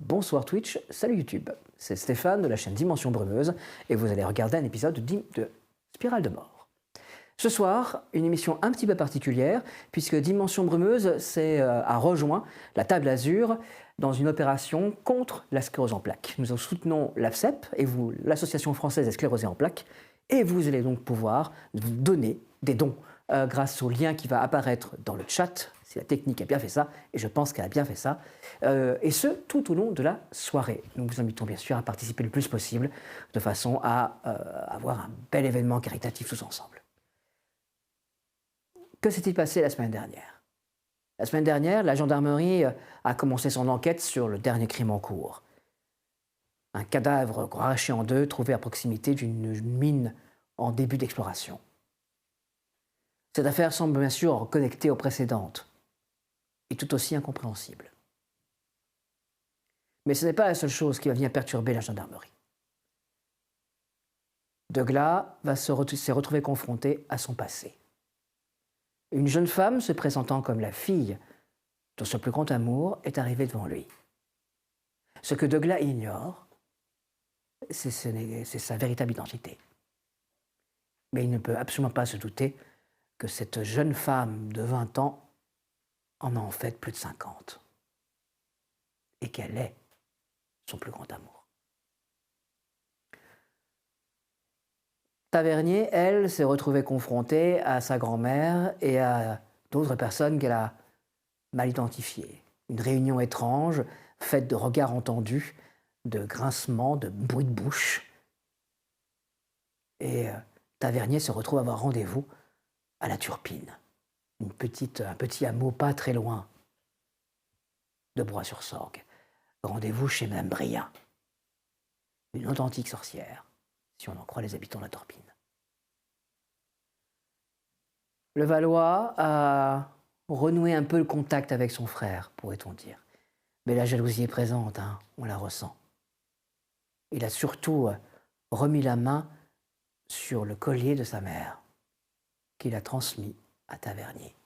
bonsoir Twitch, salut YouTube. C'est Stéphane de la chaîne Dimension Brumeuse et vous allez regarder un épisode de Spirale de mort. Ce soir, une émission un petit peu particulière puisque Dimension Brumeuse a rejoint la Table Azur dans une opération contre la sclérose en plaques. Nous soutenons l'AFCEP et vous, l'Association française des sclérosés en plaques, et vous allez donc pouvoir vous donner des dons grâce au lien qui va apparaître dans le chat, si la technique a bien fait ça, et je pense qu'elle a bien fait ça, et ce, tout au long de la soirée. Nous vous invitons bien sûr à participer le plus possible, de façon à avoir un bel événement caritatif tous ensemble. Que s'est-il passé la semaine dernière? La semaine dernière, la gendarmerie a commencé son enquête sur le dernier crime en cours. Un cadavre arraché en deux trouvé à proximité d'une mine en début d'exploration. Cette affaire semble bien sûr connectée aux précédentes, et tout aussi incompréhensible. Mais ce n'est pas la seule chose qui va venir perturber la gendarmerie. Douglas s'est retrouvé confronté à son passé. Une jeune femme se présentant comme la fille de son plus grand amour est arrivée devant lui. Ce que Douglas ignore, c'est sa véritable identité. Mais il ne peut absolument pas se douter que cette jeune femme de 20 ans en a en fait plus de 50. Et qu'elle est son plus grand amour. Tavernier, elle, s'est retrouvée confrontée à sa grand-mère et à d'autres personnes qu'elle a mal identifiées. Une réunion étrange, faite de regards entendus, de grincements, de bruits de bouche. Et Tavernier se retrouve à avoir rendez-vous à la Turpine, un petit hameau pas très loin de Broye-sur-Sorgue. Rendez-vous chez Mme Briat, une authentique sorcière, si on en croit les habitants de la Turpine. Le Valois a renoué un peu le contact avec son frère, pourrait-on dire. Mais la jalousie est présente, hein, on la ressent. Il a surtout remis la main sur le collier de sa mère, qu'il a transmis à Tavernier.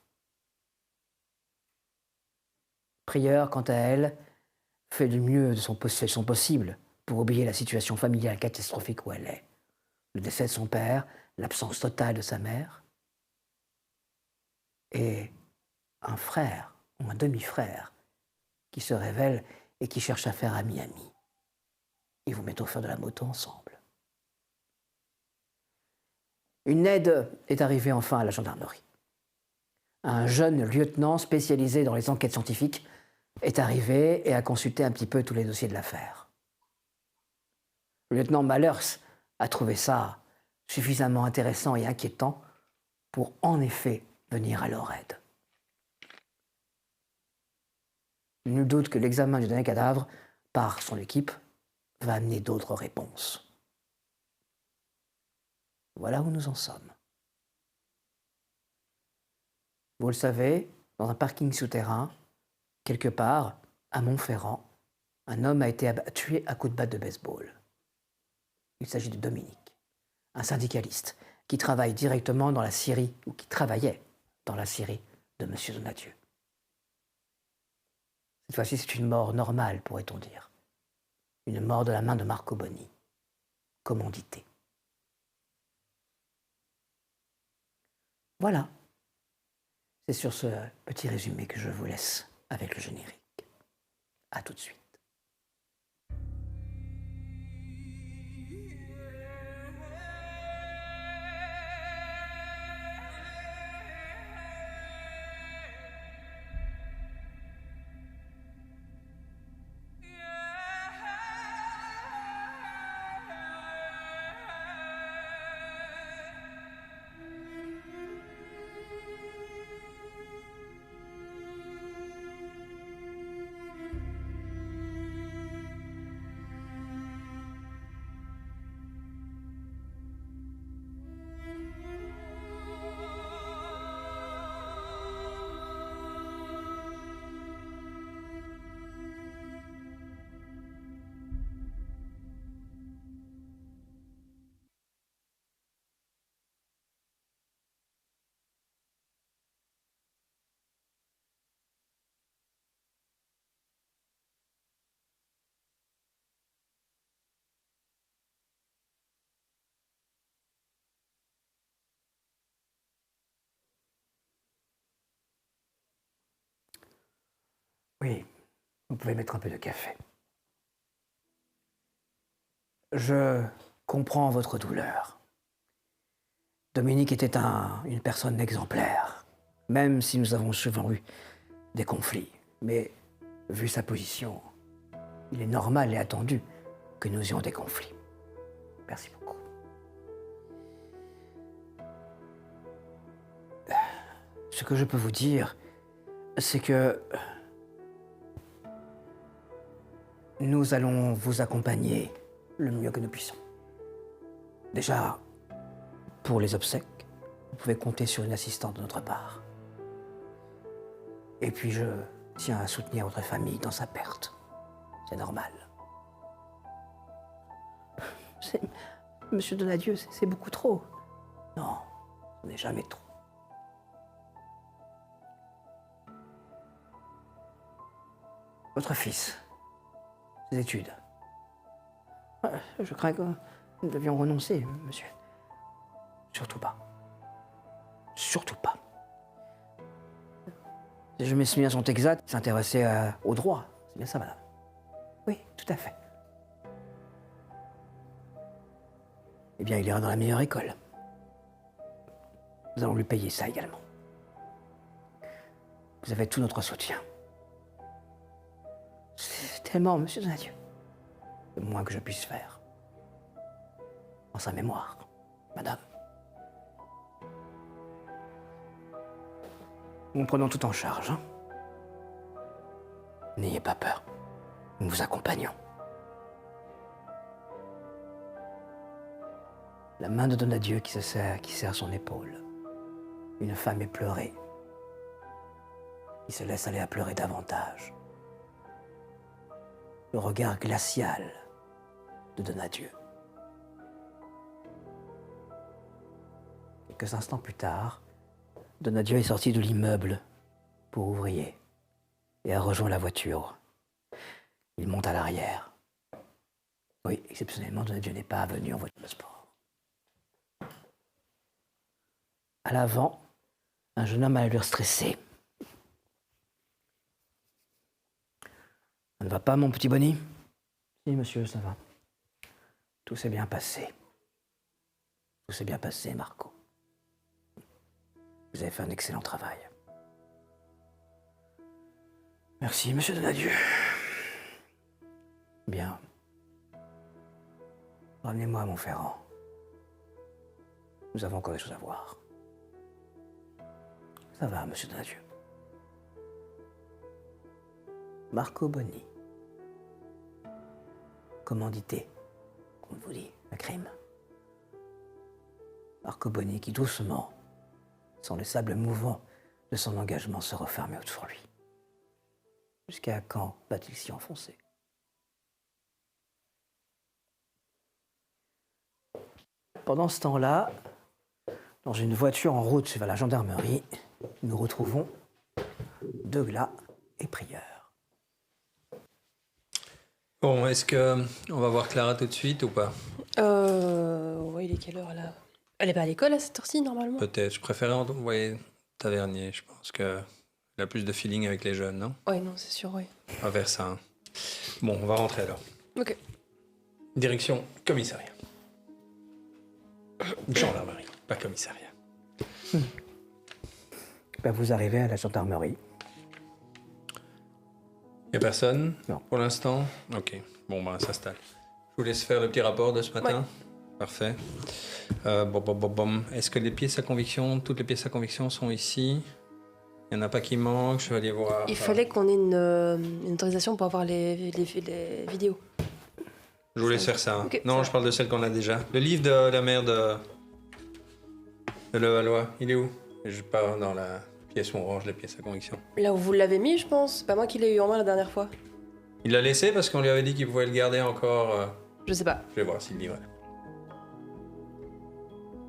Prieure, quant à elle, fait du mieux de son possible pour oublier la situation familiale catastrophique où elle est. Le décès de son père, l'absence totale de sa mère, et un frère, ou un demi-frère, qui se révèle et qui cherche à faire ami-ami. Ils vous mettent au feu de la moto ensemble. Une aide est arrivée enfin à la gendarmerie. Un jeune lieutenant spécialisé dans les enquêtes scientifiques est arrivé et a consulté un petit peu tous les dossiers de l'affaire. Le lieutenant Malheurs a trouvé ça suffisamment intéressant et inquiétant pour en effet venir à leur aide. Nul doute que l'examen du dernier cadavre par son équipe va amener d'autres réponses. Voilà où nous en sommes. Vous le savez, dans un parking souterrain, quelque part, à Montferrand, un homme a été tué à coups de batte de baseball. Il s'agit de Dominique, un syndicaliste qui travaille directement dans la scierie, ou qui travaillait dans la scierie de M. Donadieu. Cette fois-ci, c'est une mort normale, pourrait-on dire. Une mort de la main de Marco Boni, commandité. Voilà. C'est sur ce petit résumé que je vous laisse avec le générique. À tout de suite. Oui, vous pouvez mettre un peu de café. Je comprends votre douleur. Dominique était une personne exemplaire, même si nous avons souvent eu des conflits. Mais, vu sa position, il est normal et attendu que nous ayons des conflits. Merci beaucoup. Ce que je peux vous dire, c'est que nous allons vous accompagner le mieux que nous puissions. Déjà, pour les obsèques, vous pouvez compter sur une assistante de notre part. Et puis je tiens à soutenir votre famille dans sa perte. C'est normal. Monsieur Donadieu, c'est beaucoup trop. Non, ce n'est jamais trop. Votre fils, ses études. Je crains que nous devions renoncer, monsieur. Surtout pas. Surtout pas. Si je me souviens son exact, il s'intéressait au droit. C'est bien ça, madame? Oui, tout à fait. Eh bien, il ira dans la meilleure école. Nous allons lui payer ça également. Vous avez tout notre soutien. C'est tellement, monsieur Donadieu. Le moins que je puisse faire. En sa mémoire, madame. Nous prenons tout en charge. Hein. N'ayez pas peur. Nous vous accompagnons. La main de Donadieu qui serre son épaule. Une femme éplorée. Qui se laisse aller à pleurer davantage. Le regard glacial de Donadieu. Quelques instants plus tard, Donadieu est sorti de l'immeuble pour ouvrier et a rejoint la voiture. Il monte à l'arrière. Oui, exceptionnellement, Donadieu n'est pas venu en voiture de sport. À l'avant, un jeune homme à l'allure stressée. Ça ne va pas, mon petit Bonnie? Si, monsieur, ça va. Tout s'est bien passé. Tout s'est bien passé, Marco. Vous avez fait un excellent travail. Merci, monsieur Donadieu. Bien. Ramenez-moi à Montferrand. Nous avons encore des choses à voir. Ça va, monsieur Donadieu. Marco Boni. Commandité, comme vous dit, la crime. Marco Boni qui doucement, sans les sables mouvants de son engagement, se refermer autour de lui. Jusqu'à quand va-t-il s'y enfoncer? Pendant ce temps-là, dans une voiture en route vers la gendarmerie, nous retrouvons Deugla et Prieur. Bon, est-ce que on va voir Clara tout de suite ou pas? Ouais, il est quelle heure là? Elle est pas à l'école à cette heure-ci normalement? Peut-être. Je préférais envoyer Tavernier. Je pense qu'elle a plus de feeling avec les jeunes, non? Ouais, non, c'est sûr, ouais. On va vers ça. Hein. Bon, on va rentrer alors. Ok. Direction commissariat. Gendarmerie, pas commissariat. Ben, vous arrivez à la gendarmerie. Y a personne? Non. Pour l'instant? Ok. Bon, ben, on s'installe. Je vous laisse faire le petit rapport de ce matin? Ouais. Parfait. Est-ce que les pièces à conviction, toutes les pièces à conviction sont ici? Il n'y en a pas qui manquent, je vais aller voir. Il fallait qu'on ait une autorisation pour avoir les vidéos. Je vous laisse faire ça. Hein. Ok, Non, ça je parle de celle qu'on a déjà. Le livre de la mère de Levallois, il est où? Je pars dans la pièce où on range les pièces à conviction. Là où vous l'avez mis, je pense. C'est pas moi qui l'ai eu en main la dernière fois. Il l'a laissé parce qu'on lui avait dit qu'il pouvait le garder encore. Je sais pas. Je vais voir s'il le livre.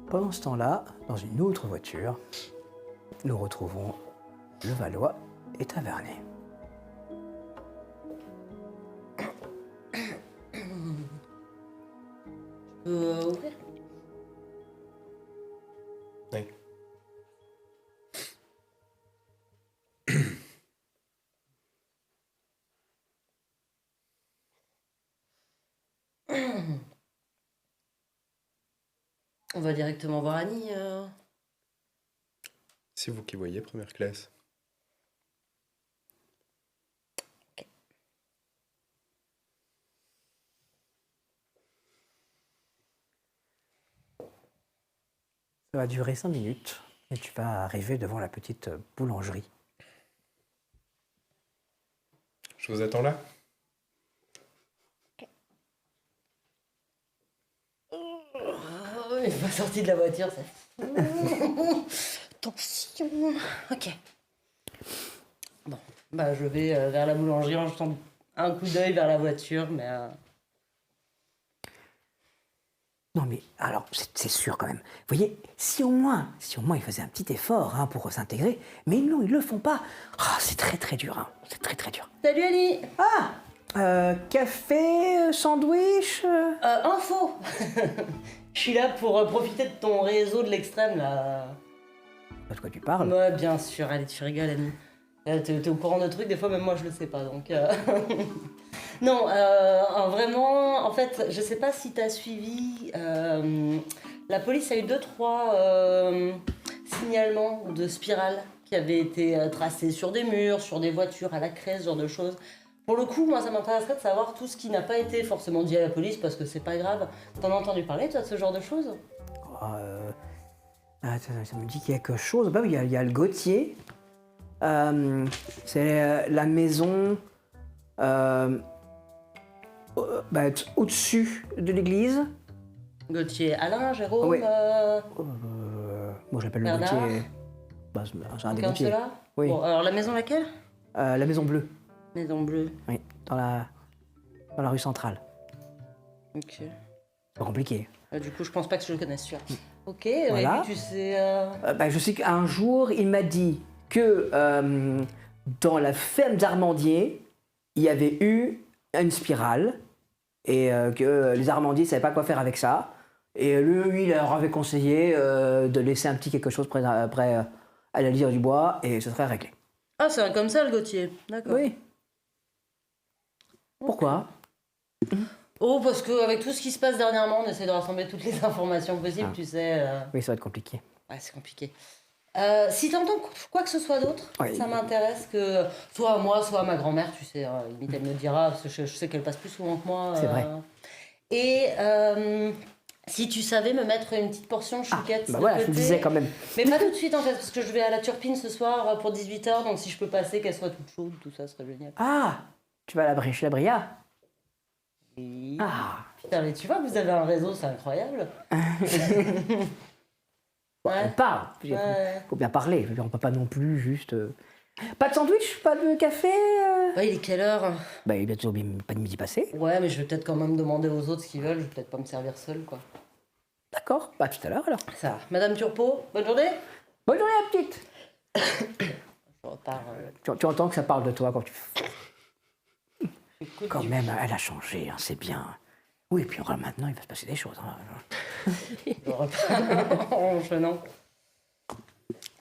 Pendant ce temps-là, dans une autre voiture, nous retrouvons Levallois et Tavernier. Ouvrir? Oui. On va directement voir Annie. C'est vous qui voyez, première classe. Ça va durer 5 minutes et tu vas arriver devant la petite boulangerie. Je vous attends là. Oh, il n'est pas sorti de la voiture, ça. Attention. Ok. Bon, bah je vais vers la boulangerie en jetant un coup d'œil vers la voiture, mais... Non mais alors, c'est sûr quand même. Vous voyez, si au moins ils faisaient un petit effort hein, pour s'intégrer, mais non, ils le font pas. Ah, c'est très très dur, hein. C'est très très dur. Salut Annie. Café, sandwich Info. Je suis là pour profiter de ton réseau de l'extrême, là. De quoi tu parles? Ouais, bien sûr. Allez, tu rigoles, Annie. T'es au courant de trucs, des fois même moi je le sais pas, donc... Non, vraiment, en fait, je sais pas si t'as suivi, la police a eu 2-3 signalements de spirales qui avaient été tracés sur des murs, sur des voitures, à la craie, ce genre de choses. Pour le coup, moi ça m'intéresserait de savoir tout ce qui n'a pas été forcément dit à la police, parce que c'est pas grave. T'en as entendu parler, toi, de ce genre de choses? Attends, ça me dit quelque chose. Bah oui, il y a le Gauthier. C'est la maison au-dessus de l'église. Gauthier, Alain, Jérôme, Oui. Moi, je l'appelle le Bernard. Gauthier. Bah, c'est un des comme Gauthier. cela. Oui. Bon, alors la maison laquelle? La maison bleue. Maison bleue. Oui, dans la rue centrale. Ok. C'est compliqué. Du coup, je pense pas que je le connaisse, sûr. Ok, Voilà. et puis tu sais... Je sais qu'un jour, il m'a dit que dans la ferme d'Armandier, il y avait eu une spirale et que les Armandiers ne savaient pas quoi faire avec ça. Et lui, il leur avait conseillé de laisser un petit quelque chose près à la lisière du bois et ce serait réglé. Ah, c'est comme ça, le Gauthier. D'accord. Oui. Pourquoi? Oh, parce qu'avec tout ce qui se passe dernièrement, on essaie de rassembler toutes les informations possibles, tu sais. Oui, ça va être compliqué. Ouais, c'est compliqué. Si t'entends quoi que ce soit d'autre, Oui. ça m'intéresse que... Soit moi, soit ma grand-mère, tu sais, limite elle me dira, parce que je sais qu'elle passe plus souvent que moi. C'est vrai. Et si tu savais me mettre une petite portion de chouquette de Voilà, je côté. vous disais quand même. Mais pas tout de suite en fait, parce que je vais à la Turpine ce soir pour 18h, donc si je peux passer, qu'elle soit toute chaude, tout ça serait génial. Ah, tu vas chez la Bria? Oui. Ah, Putain, mais tu vois, vous avez un réseau, c'est incroyable. on Ouais. parle. Ouais. Faut bien parler. Je veux dire, on peut pas non plus juste. Pas de sandwich, pas de café. Ouais, il est quelle heure? Bah, il est bientôt pas de midi passé. Ouais, mais je vais peut-être quand même demander aux autres ce qu'ils veulent, je vais peut-être pas me servir seule, quoi. D'accord. Bah, tout à l'heure alors. Ça va. Madame Turpo, bonne journée. Bonne journée, la petite. Je repars. Tu entends que ça parle de toi quand tu. Écoute, Quand même, elle a changé, hein, c'est bien. Oui, puis maintenant, il va se passer des choses. Hein. je repars en chenant.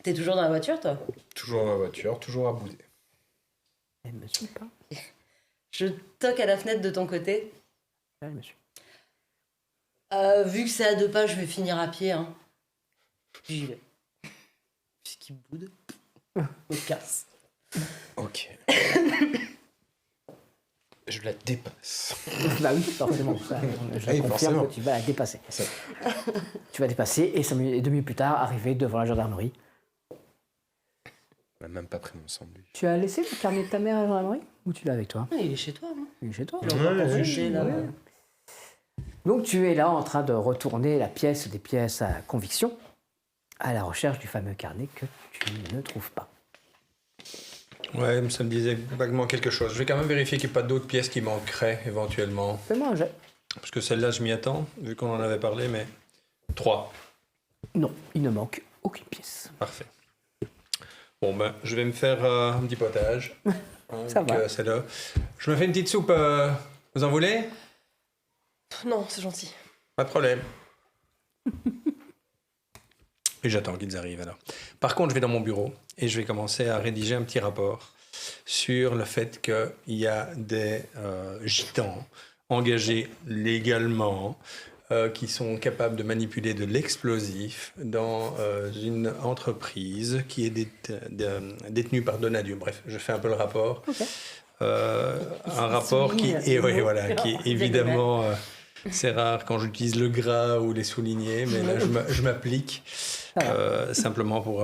T'es toujours dans la voiture, toi? Toujours dans la voiture, toujours à bouder. Elle me suit pas. Je toque à la fenêtre de ton côté. Elle me suit. Vu que c'est à 2 pas, je vais finir à pied. Hein. J'y vais. Puisqu'il boude. Me casse. Ok. Je la dépasse. Bah oui, forcément. Ça, je Oui, confirme forcément. que tu vas la dépasser. Ça. Tu vas dépasser et 2 minutes plus tard, arriver devant la gendarmerie. On m'a même pas pris mon sandwich. Tu as laissé le carnet de ta mère à la gendarmerie? Ou tu l'as avec toi? Ah, il est chez toi, hein. Il est chez toi. Il est encore Ouais, rangé, là. ouais. Donc tu es là en train de retourner la pièce des pièces à conviction à la recherche du fameux carnet que tu ne trouves pas. Ouais, ça me disait vaguement quelque chose. Je vais quand même vérifier qu'il n'y ait pas d'autres pièces qui manqueraient éventuellement. Fais-moi un jet. Parce que celle-là, je m'y attends, vu qu'on en avait parlé, mais 3. Non, il ne manque aucune pièce. Parfait. Bon, ben, je vais me faire un petit potage. Ça va. Celle-là. Je me fais une petite soupe. Vous en voulez? Non, c'est gentil. Pas de problème. Et j'attends qu'ils arrivent alors. Par contre, je vais dans mon bureau et je vais commencer à rédiger un petit rapport sur le fait qu'il y a des gitans engagés légalement, qui sont capables de manipuler de l'explosif dans une entreprise qui est détenue par Donadieu. Bref, je fais un peu le rapport. Ok. Un rapport qui est, qui est évidemment... c'est rare quand j'utilise le gras ou les soulignés, mais là, je m'applique simplement pour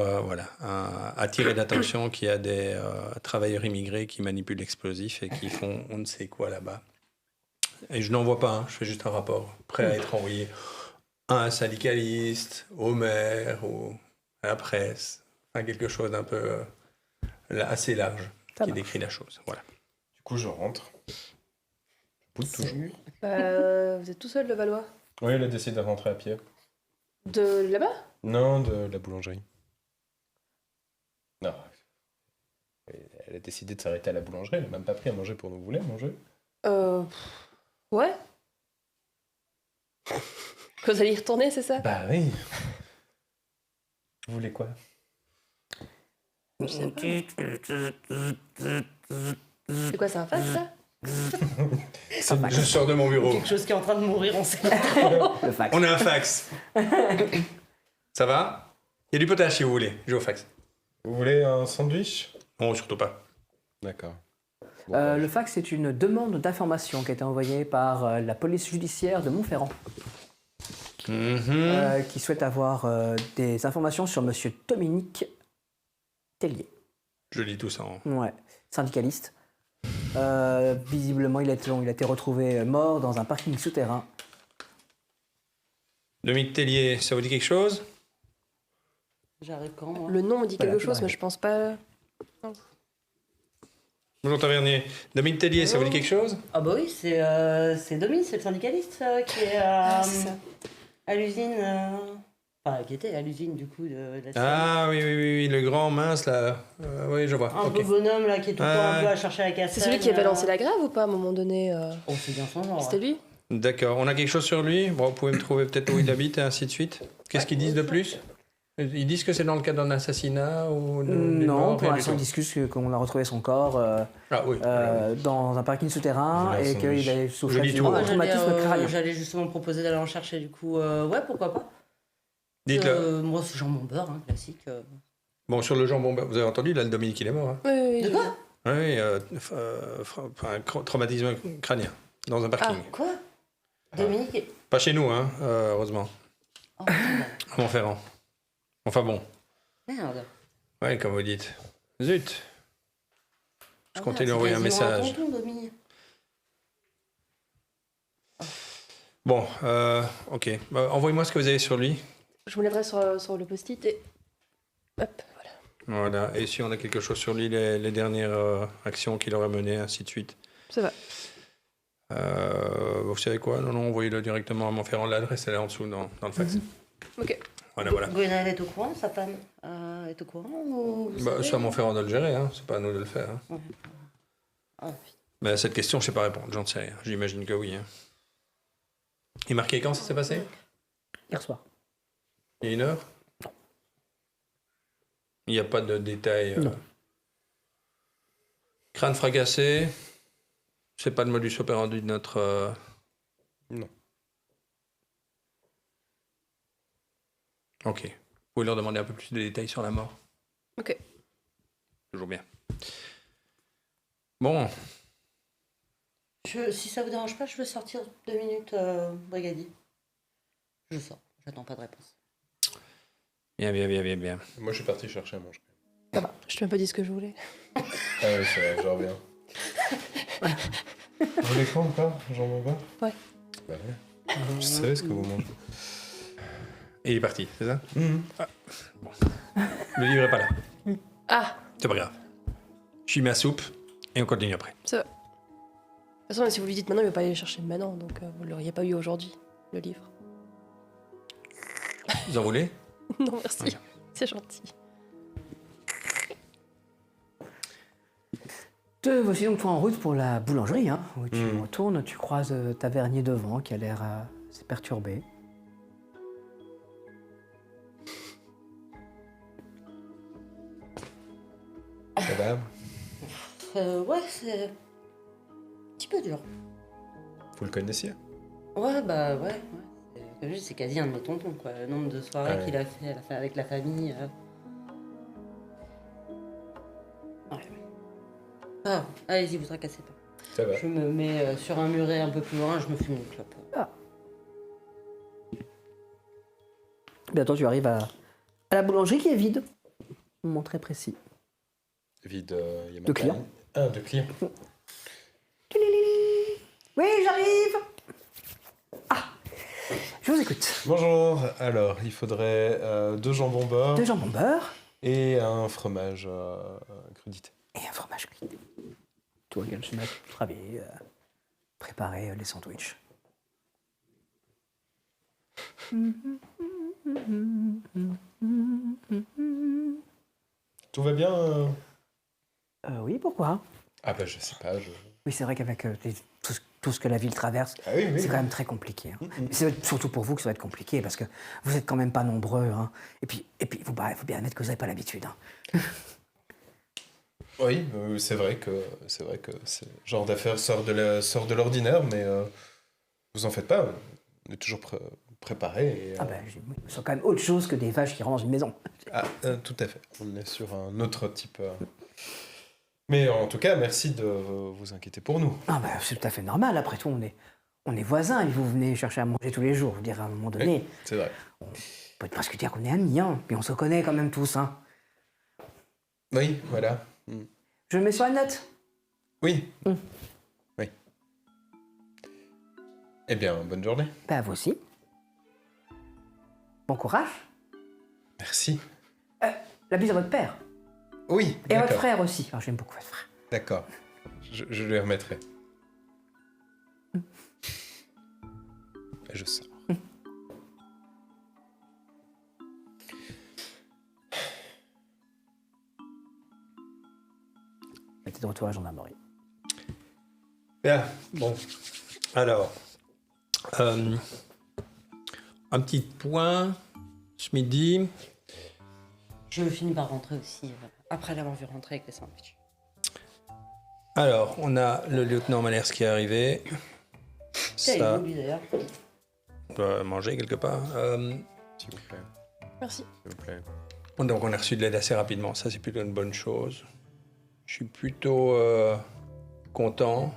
attirer l'attention qu'il y a des travailleurs immigrés qui manipulent l'explosif et qui font on ne sait quoi là-bas. Et je n'en vois pas, je fais juste un rapport prêt à être envoyé à un syndicaliste, au maire ou à la presse. Enfin, quelque chose d'un peu assez large qui décrit la chose. Voilà. Du coup, je rentre. Je boude toujours. Vous êtes tout seul, le Valois? Oui, elle a décidé de rentrer à pied. De là-bas? Non, de la boulangerie. Non. Elle a décidé de s'arrêter à la boulangerie. Elle n'a même pas pris à manger pour nous. Vous voulez manger? Ouais. Que vous allez y retourner, c'est ça? Bah oui. Vous voulez quoi? C'est quoi, c'est un fax, ça? Je sors de mon bureau. Quelque chose qui est en train de mourir, on sait pas. Le fax. On a un fax. Ça va? Il y a du potage si vous voulez. Je vais au fax. Vous voulez un sandwich? Non, surtout pas. D'accord. Le fax, c'est une demande d'information qui a été envoyée par la police judiciaire de Montferrand, qui souhaite avoir des informations sur monsieur Dominique Tellier. Je lis tout ça en... Ouais, syndicaliste. Visiblement, il a été retrouvé mort dans un parking souterrain. Dominique Tellier, ça vous dit quelque chose? J'arrive quand, moi? Le nom me dit Voilà, quelque c'est chose, vrai. mais je pense pas. Bonjour Tavernier. Dominique Tellier, ça vous dit quelque chose? Ah bah oui, c'est Domi, c'est le syndicaliste qui est à l'usine... Enfin, qui était à l'usine, du coup, de la Ah oui, le grand mince là. Oui, je vois. Un Ok. beau bonhomme, là, qui est tout le temps un Ouais. peu à chercher la castagne. C'est celui qui avait lancé la grève ou pas à un moment donné Oh, c'est bien son genre. C'était lui? D'accord. On a quelque chose sur lui? Bon, vous pouvez me trouver peut-être où il habite et ainsi de suite. Qu'est-ce qu'ils disent de plus? Ils disent que c'est dans le cadre d'un assassinat ou d'une Non, mort, pour rien du l'instant, tout. il discute qu'on a retrouvé son corps Ah oui. dans un parking souterrain Je lis un et sandwich. qu'il a souffert lis du tout. Moi, traumatisme crânien. j'allais justement proposer d'aller en chercher, du coup. Ouais, pourquoi pas. Dites-le. Moi, c'est jambon beurre, hein, classique. Bon, sur le jambon, vous avez entendu, là, le Dominique, il est mort. Hein. Oui. De quoi? Oui, traumatisme crânien, dans un parking. Quoi? Dominique est... Pas chez nous, hein, heureusement. Oh, merde. À Montferrand. Enfin bon, Merde. ouais, comme vous dites. Zut. Je comptais lui merde, envoyer c'est un quasiment message. tonton, Domi. Bon, ok. Bah, envoyez-moi ce que vous avez sur lui. Je me lèverai sur le post-it et. Hop, voilà. Voilà. Et si on a quelque chose sur lui, les dernières actions qu'il aurait menées, ainsi de suite. Ça va. Vous savez quoi? Non, envoyez-le directement à Montferrand. L'adresse, elle est en dessous dans le fax. Ok. Voilà. Gwenaël est au courant, sa femme est au courant ou vous Bah, savez c'est à Montferrand de le gérer, hein. C'est pas à nous de le faire. Hein. Ouais. Ah, putain. Mais à cette question, je sais pas répondre. J'en sais rien. J'imagine que oui. Hein. Et marqué quand ça s'est passé? Hier soir. Il y a 1 heure? Il n'y a pas de détails. Non. Crâne fracassé. C'est pas le modus operandi de notre. Non. Ok. Vous pouvez leur demander un peu plus de détails sur la mort. Ok. Toujours bien. Bon. Si ça vous dérange pas, je veux sortir 2 minutes, brigadier. Je sors, j'attends pas de réponse. Bien. Moi, je suis parti chercher à manger. Ça va. Je t'ai même pas dit ce que je voulais. Ah oui, c'est vrai, je reviens. Vous voulez quoi encore? Jambon beurre? Ouais. Bah ouais. Je savais ce que vous mangez. Et il est parti, c'est ça? Bon. Le livre est pas là. Ah, C'est pas grave. Je suis ma soupe et on continue après. ça va. De toute façon, même si vous lui dites maintenant, il va pas aller le chercher maintenant, donc vous l'auriez pas eu aujourd'hui, le livre. Vous en voulez? Non, merci. C'est gentil. Te voici donc toi en route pour la boulangerie, hein, où tu retournes, tu croises Tavernier devant qui a l'air assez perturbé. Ça va? Ouais, c'est un petit peu dur. Vous le connaissiez? Ouais, bah ouais. Comme je dis, c'est quasi un de mes tontons, quoi. Le nombre de soirées Ouais. qu'il a fait avec la famille. Ouais. Ah, allez-y, vous tracassez pas. Ça va. Je me mets sur un muret un peu plus loin, je me fume une clope. Bientôt, tu arrives à la boulangerie qui est vide. Moment très précis. Vide, il y a De clients. De clients. Oui, j'arrive. Ah, je vous écoute. Bonjour. Alors, il faudrait 2 jambons beurre 2 jambons beurre et un fromage crudité. et un fromage cuit. Toi, regarde, je vais travailler, préparer les sandwichs. Tout va bien Oui, pourquoi? Ah bah je sais pas. Oui, c'est vrai qu'avec tout ce que la ville traverse, Ah oui, oui. c'est quand même très compliqué. Hein. C'est surtout pour vous que ça va être compliqué, parce que vous êtes quand même pas nombreux. Hein. Et puis il faut bien admettre que vous n'avez pas l'habitude. Hein. Oui, c'est vrai que ce genre d'affaire sort de l'ordinaire, mais vous en faites pas. On est toujours préparé. Et, Ah ben, c'est quand même autre chose que des vaches qui rentrent dans une maison. tout à fait. On est sur un autre type. Mais en tout cas, merci de vous inquiéter pour nous. Ah ben, c'est tout à fait normal. Après tout, on est voisins et vous venez chercher à manger tous les jours. Je veux dire, à un moment donné, Oui, c'est vrai. on peut presque dire qu'on est amis. Hein. Puis on se connaît quand même tous. Hein. Oui, voilà. Je le mets sur la note. Oui. Oui. Eh bien, bonne journée. Ben, à vous aussi. Bon courage. Merci. La bise à votre père. Oui, Et à d'accord. votre frère aussi. Alors, j'aime beaucoup votre frère. D'accord. Je lui remettrai. Je sors. Mettez de retour à la gendarmerie. Bien, bon. Alors, un petit point ce midi. Je finis par rentrer aussi, après l'avoir vu rentrer avec les sandwichs. Alors, on a le lieutenant Malers qui est arrivé. Tiens, Ça, il est où, lui, d'ailleurs? on doit manger quelque part. S'il vous plaît. Merci. S'il vous plaît. Donc, on a reçu de l'aide assez rapidement. Ça, c'est plutôt une bonne chose. Je suis plutôt content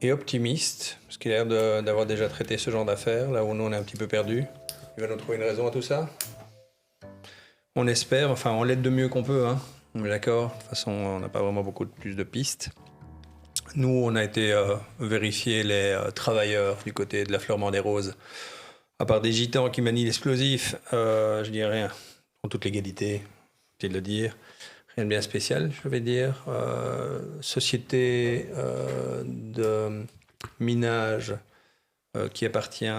et optimiste, parce qu'il a l'air d'avoir déjà traité ce genre d'affaires, là où nous, on est un petit peu perdus. Il va nous trouver une raison à tout ça. On espère, enfin, on l'aide de mieux qu'on peut, hein. On est d'accord. De toute façon, on n'a pas vraiment beaucoup plus de pistes. Nous, on a été vérifier les travailleurs du côté de la Fleurement des Roses. À part des gitans qui manient l'explosif, je dirais rien. En toute légalité, faut-il le dire. Rien de bien spécial, je vais dire. Société de minage qui appartient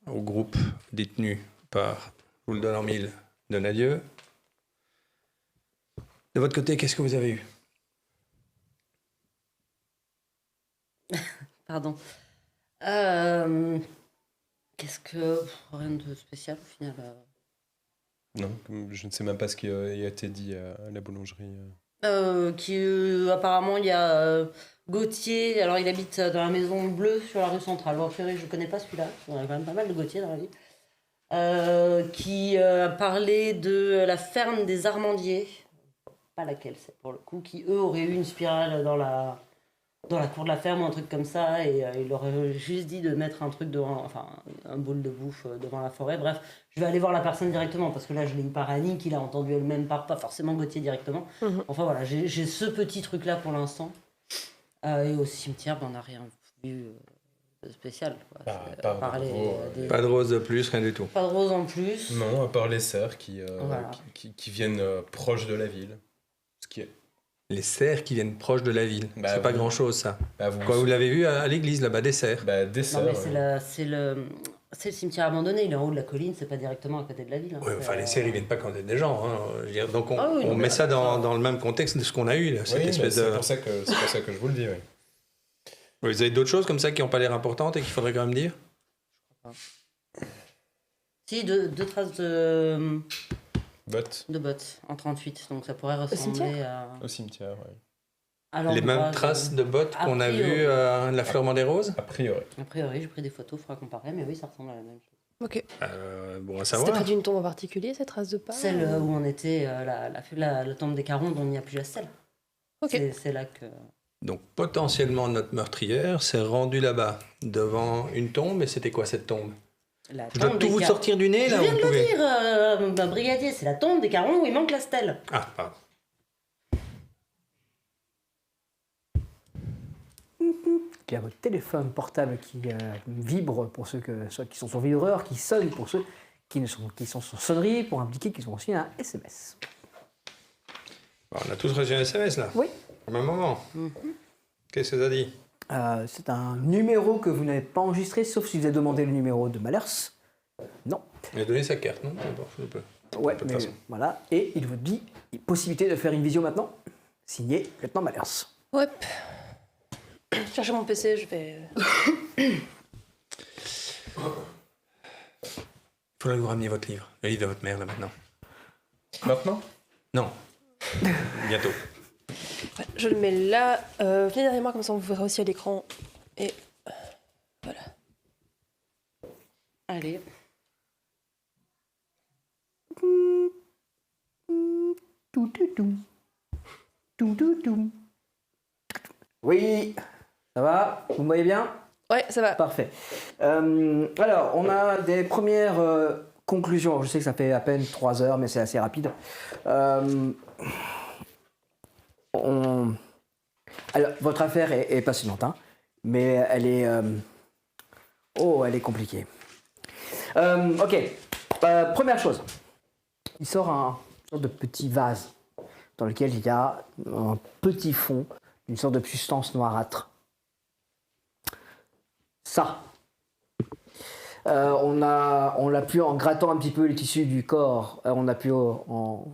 au groupe détenu par, je vous le donne en mille, Donadieu. De votre côté, qu'est-ce que vous avez eu? Pardon. Qu'est-ce que... Rien de spécial, au final. Non, je ne sais même pas ce qui a été dit à la boulangerie. Apparemment, il y a Gauthier, alors il habite dans la maison bleue sur la rue centrale. Bon, je ne connais pas celui-là, il y en a quand même pas mal de Gauthier dans la vie. Qui a parlé de la ferme des Armandiers, pas laquelle c'est pour le coup, qui eux auraient eu une spirale dans la cour de la ferme ou un truc comme ça, et il leur a juste dit de mettre un truc devant, enfin un bol de bouffe devant la forêt. Bref, je vais aller voir la personne directement parce que là je l'ai eu par Annie qui l'a entendu elle-même, pas forcément Gauthier directement. Enfin voilà, j'ai ce petit truc là pour l'instant. Et au cimetière, on n'a rien vu de spécial, quoi. Pas Pas de rose de plus, rien du tout. Pas de rose en plus. Non, à part les cerfs Voilà. qui viennent proches de la ville. Ce qui est... Les cerfs qui viennent proches de la ville. Bah, c'est pas oui. grand-chose, ça. Bah, Quoi, vous l'avez vu à l'église, là-bas, des cerfs. Bah, des Non, cerfs. mais c'est le cimetière abandonné, il est en haut de la colline, c'est pas directement à côté de la ville. Hein. Ouais, enfin, les cerfs, ils viennent pas quand il y a des gens. Hein. Je veux dire, donc, Ah oui, on non, met mais ça attends. dans le même contexte de ce qu'on a eu, là, cette Oui, espèce c'est de... pour ça que je vous le dis, oui. Vous avez d'autres choses comme ça qui n'ont pas l'air importantes et qu'il faudrait quand même dire? Si, deux traces de Bottes bottes en 38, donc ça pourrait cimetière ressembler à... au cimetière, oui. à Les mêmes l'endroit traces de bottes A qu'on a priori. vues à la Fleur des Roses? A priori. A priori, j'ai pris des photos, il faudra comparer, mais oui, ça ressemble à la même chose. Ok. Bon à C'était savoir. près d'une tombe en particulier, cette trace de pas Celle où on était, la tombe des Carondes, on n'y a plus la stèle. Ok. C'est là que... Donc potentiellement notre meurtrière s'est rendue là-bas, devant une tombe, et c'était quoi cette tombe? La Je dois tombe tout des vous Car- sortir du nez Je là, viens vous de le pouvez. dire, brigadier, c'est la tombe des Carondes où il manque la stèle. Ah, pardon. Il y a votre téléphone portable qui vibre pour ceux qui sont sur vibreur, qui sonne pour ceux qui sont sur sonnerie, pour indiquer qu'ils ont reçu un SMS. Bon, on a tous reçu un SMS là? Oui. Au même moment. Qu'est-ce que ça dit? C'est un numéro que vous n'avez pas enregistré, sauf si vous avez demandé le numéro de Malers. Non. Il a donné sa carte, non? Bon, je peux. Ouais, De toute mais façon. voilà. Et il vous dit possibilité de faire une visio maintenant. Signé lieutenant Malers. Ouais. Cherchez mon PC, je vais. Faudrait que vous rameniez votre livre. Le livre de votre mère là maintenant. Maintenant? Non. Bientôt. Ouais, je le mets là. Venez derrière moi, comme ça on vous verra aussi à l'écran. Et voilà. Allez. Oui, ça va? Vous me voyez bien? Ouais, ça va. Parfait. Alors, on a des premières conclusions. Je sais que ça fait à peine 3 heures, mais c'est assez rapide. Alors, votre affaire est passionnante, hein, mais elle est... elle est compliquée. Ok. Première chose. Il sort un sorte de petit vase dans lequel il y a un petit fond, une sorte de substance noirâtre. Ça. On l'a pu, en grattant un petit peu les tissus du corps, on a pu en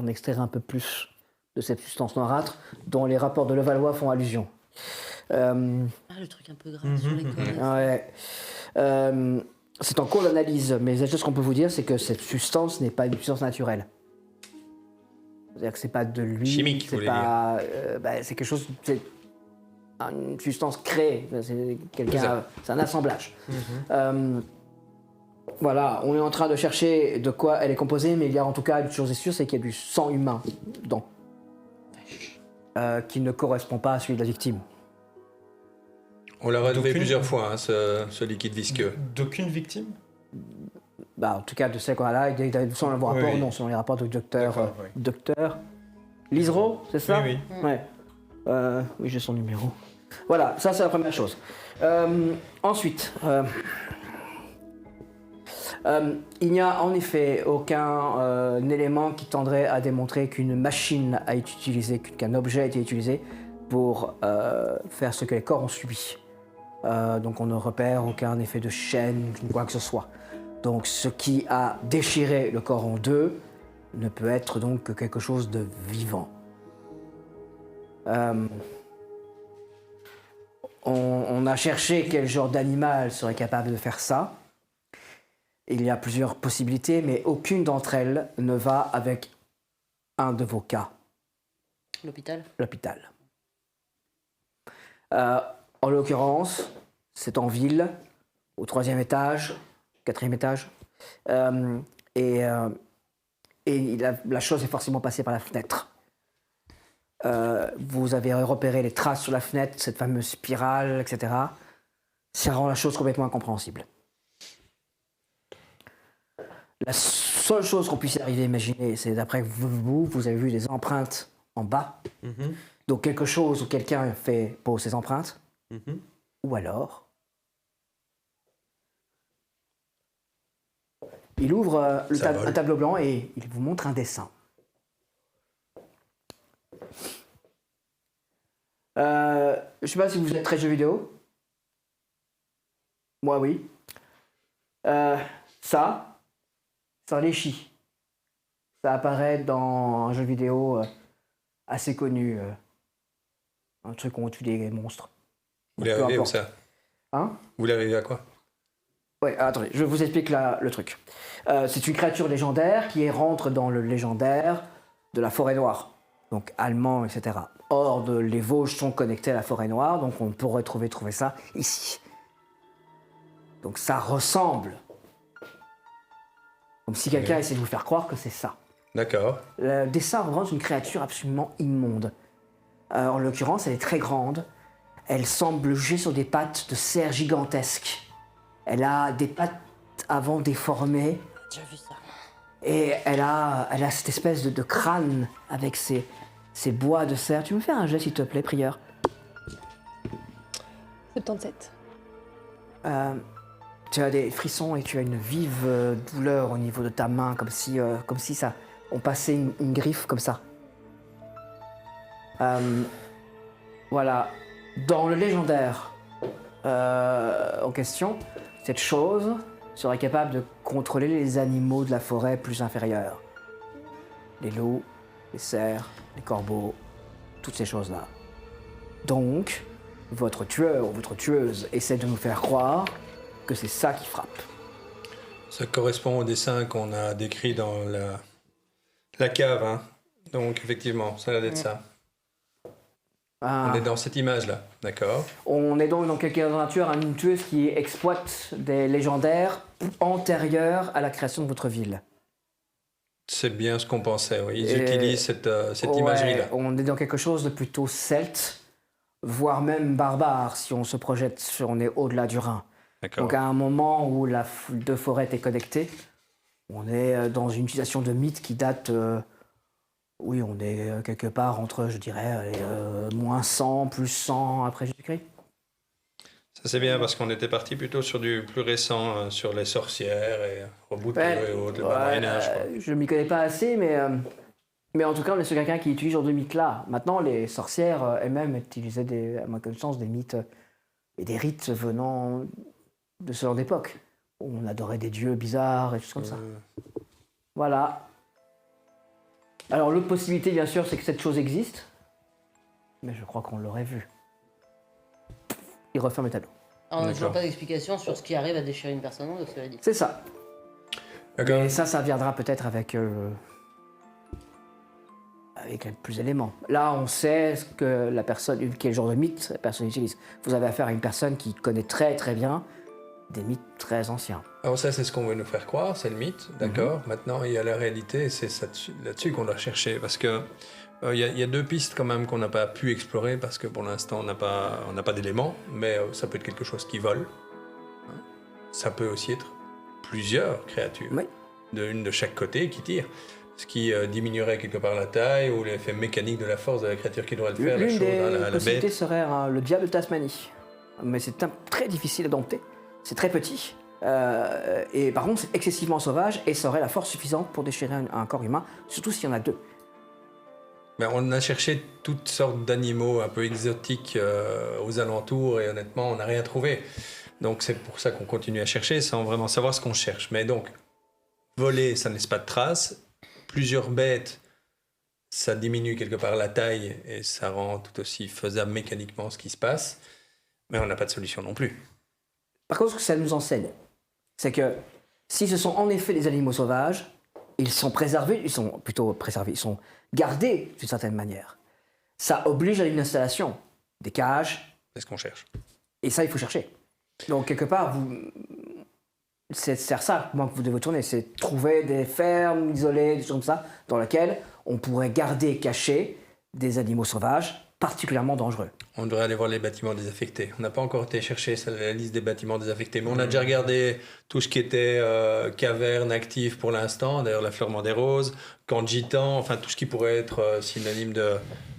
extraire un peu plus de cette substance noirâtre dont les rapports de Levallois font allusion. Le truc un peu gras sur les côtes. Ouais. C'est en cours d'analyse, mais la chose qu'on peut vous dire, c'est que cette substance n'est pas une substance naturelle. C'est-à-dire que c'est pas de l'huile, Chimique, vous c'est voulez pas, c'est quelque chose, c'est une substance créée. C'est un assemblage. Voilà, on est en train de chercher de quoi elle est composée, mais il y a en tout cas une chose est sûre, c'est qu'il y a du sang humain dedans, qui ne correspond pas à celui de la victime. On l'a relevé D'aucune- plusieurs fois, hein, ce liquide visqueux. D'aucune victime? En tout cas, de celle qu'on a là, selon le rapport, Oui. non, selon les rapports du docteur. D'accord, oui. Docteur Lisereau, c'est ça? Oui, Ouais. Oui, j'ai son numéro. Voilà, ça c'est la première chose. Ensuite, il n'y a en effet aucun élément qui tendrait à démontrer qu'une machine a été utilisée, qu'un objet a été utilisé pour faire ce que les corps ont subi. Donc on ne repère aucun effet de chaîne, quoi que ce soit. Donc ce qui a déchiré le corps en deux ne peut être donc que quelque chose de vivant. On a cherché quel genre d'animal serait capable de faire ça. Il y a plusieurs possibilités, mais aucune d'entre elles ne va avec un de vos cas, L'hôpital. l'hôpital. En l'occurrence, c'est en ville, au 3e étage, 4e étage, et la chose est forcément passée par la fenêtre. Vous avez repéré les traces sur la fenêtre, cette fameuse spirale, etc. Ça rend la chose complètement incompréhensible. La seule chose qu'on puisse arriver à imaginer, c'est d'après vous avez vu des empreintes en bas. Donc quelque chose où quelqu'un pose ses empreintes. Ou alors, il ouvre un tableau blanc et il vous montre un dessin. Je ne sais pas si vous êtes très jeux vidéo. Moi, oui. Ça l'échit. Ça apparaît dans un jeu vidéo assez connu. Un truc où on tue des monstres. Vous Peu l'avez où importe. ça? Hein? Vous l'avez à quoi? Ouais, attendez, je vous explique le truc. C'est une créature légendaire qui rentre dans le légendaire de la forêt noire. donc allemand, etc. Or, les Vosges sont connectés à la forêt noire, donc on pourrait trouver ça ici. Donc ça ressemble, comme si quelqu'un essaie de vous faire croire que c'est ça. D'accord. Le dessin représente une créature absolument immonde. En l'occurrence, elle est très grande. Elle semble juger sur des pattes de cerf gigantesques. Elle a des pattes avant déformées. J'ai déjà vu ça. Et elle a cette espèce de crâne avec ses bois de cerf. Tu me fais un jet, s'il te plaît, prieur. 77. Tu as des frissons et tu as une vive douleur au niveau de ta main, comme si ça, on passait une griffe comme ça. Voilà. Dans le légendaire en question, cette chose serait capable de contrôler les animaux de la forêt plus inférieure. Les loups, les cerfs, les corbeaux, toutes ces choses-là. Donc, votre tueur ou votre tueuse essaie de nous faire croire que c'est ça qui frappe. Ça correspond au dessin qu'on a décrit dans la cave, hein. Donc, effectivement, ça a l'air d'être ça. Ah. On est dans cette image-là, d'accord. On est donc dans quelqu'un d'un tueur, une tueuse qui exploite des légendaires antérieurs à la création de votre ville. C'est bien ce qu'on pensait, oui. Ils Et- utilisent cette Ouais, imagerie-là. on est dans quelque chose de plutôt celte, voire même barbare, si on se projette, on est au-delà du Rhin. D'accord. Donc à un moment où la deux forêts est connectée, on est dans une utilisation de mythe qui date... oui, on est quelque part entre, je dirais, moins 100, plus 100 après Jésus-Christ. Ça, c'est bien parce qu'on était parti plutôt sur du plus récent, sur les sorcières et reboot et autres, le bas Moyen-Âge, quoi. je m'y connais pas assez, mais en tout cas, on est sur quelqu'un qui utilise ce genre de mythes-là. Maintenant, les sorcières elles-mêmes utilisaient, à ma connaissance, des mythes et des rites venant de ce genre d'époque. On adorait des dieux bizarres et tout comme ça. Voilà. Alors, l'autre possibilité, bien sûr, c'est que cette chose existe. Mais je crois qu'on l'aurait vu. Il referme le tableau. Alors, on n'a D'accord. toujours pas d'explication sur ce qui arrive à déchirer une personne, de ce qu'elle a dit. C'est ça. D'accord. Et ça viendra peut-être avec plus d'éléments. Là, on sait ce que la personne, quel genre de mythe la personne utilise. Vous avez affaire à une personne qui connaît très très bien des mythes très anciens. Alors ça, c'est ce qu'on veut nous faire croire, c'est le mythe, d'accord. Maintenant, il y a la réalité, et c'est là-dessus qu'on doit chercher, parce que il y a deux pistes quand même qu'on n'a pas pu explorer, parce que pour l'instant, on n'a pas d'éléments, mais ça peut être quelque chose qui vole. Hein. Ça peut aussi être plusieurs créatures, Oui. une de chaque côté, qui tirent, ce qui diminuerait quelque part la taille ou l'effet mécanique de la force de la créature qui devrait le faire, la L'une chose, des la possibilités bête. serait le diable de Tasmanie. Mais c'est très difficile à dompter. C'est très petit. Et par contre, c'est excessivement sauvage et ça aurait la force suffisante pour déchirer un corps humain, surtout s'il y en a deux. Ben, on a cherché toutes sortes d'animaux un peu exotiques aux alentours et honnêtement, on n'a rien trouvé. Donc c'est pour ça qu'on continue à chercher sans vraiment savoir ce qu'on cherche. Mais donc, voler, ça ne laisse pas de traces. Plusieurs bêtes, ça diminue quelque part la taille et ça rend tout aussi faisable mécaniquement ce qui se passe. Mais on n'a pas de solution non plus. Par contre, ce que ça nous enseigne, c'est que si ce sont en effet des animaux sauvages, ils sont gardés d'une certaine manière. Ça oblige à une installation, des cages, C'est ce qu'on cherche. et ça, il faut chercher. Donc, quelque part, c'est ça, moi, que vous devez tourner, c'est trouver des fermes isolées, des choses comme ça, dans lesquelles on pourrait garder cachés des animaux sauvages particulièrement dangereux. On devrait aller voir les bâtiments désaffectés. On n'a pas encore été chercher la liste des bâtiments désaffectés, mais on a déjà regardé tout ce qui était caverne active pour l'instant, d'ailleurs l'affleurement des roses, camp de gitans, enfin tout ce qui pourrait être synonyme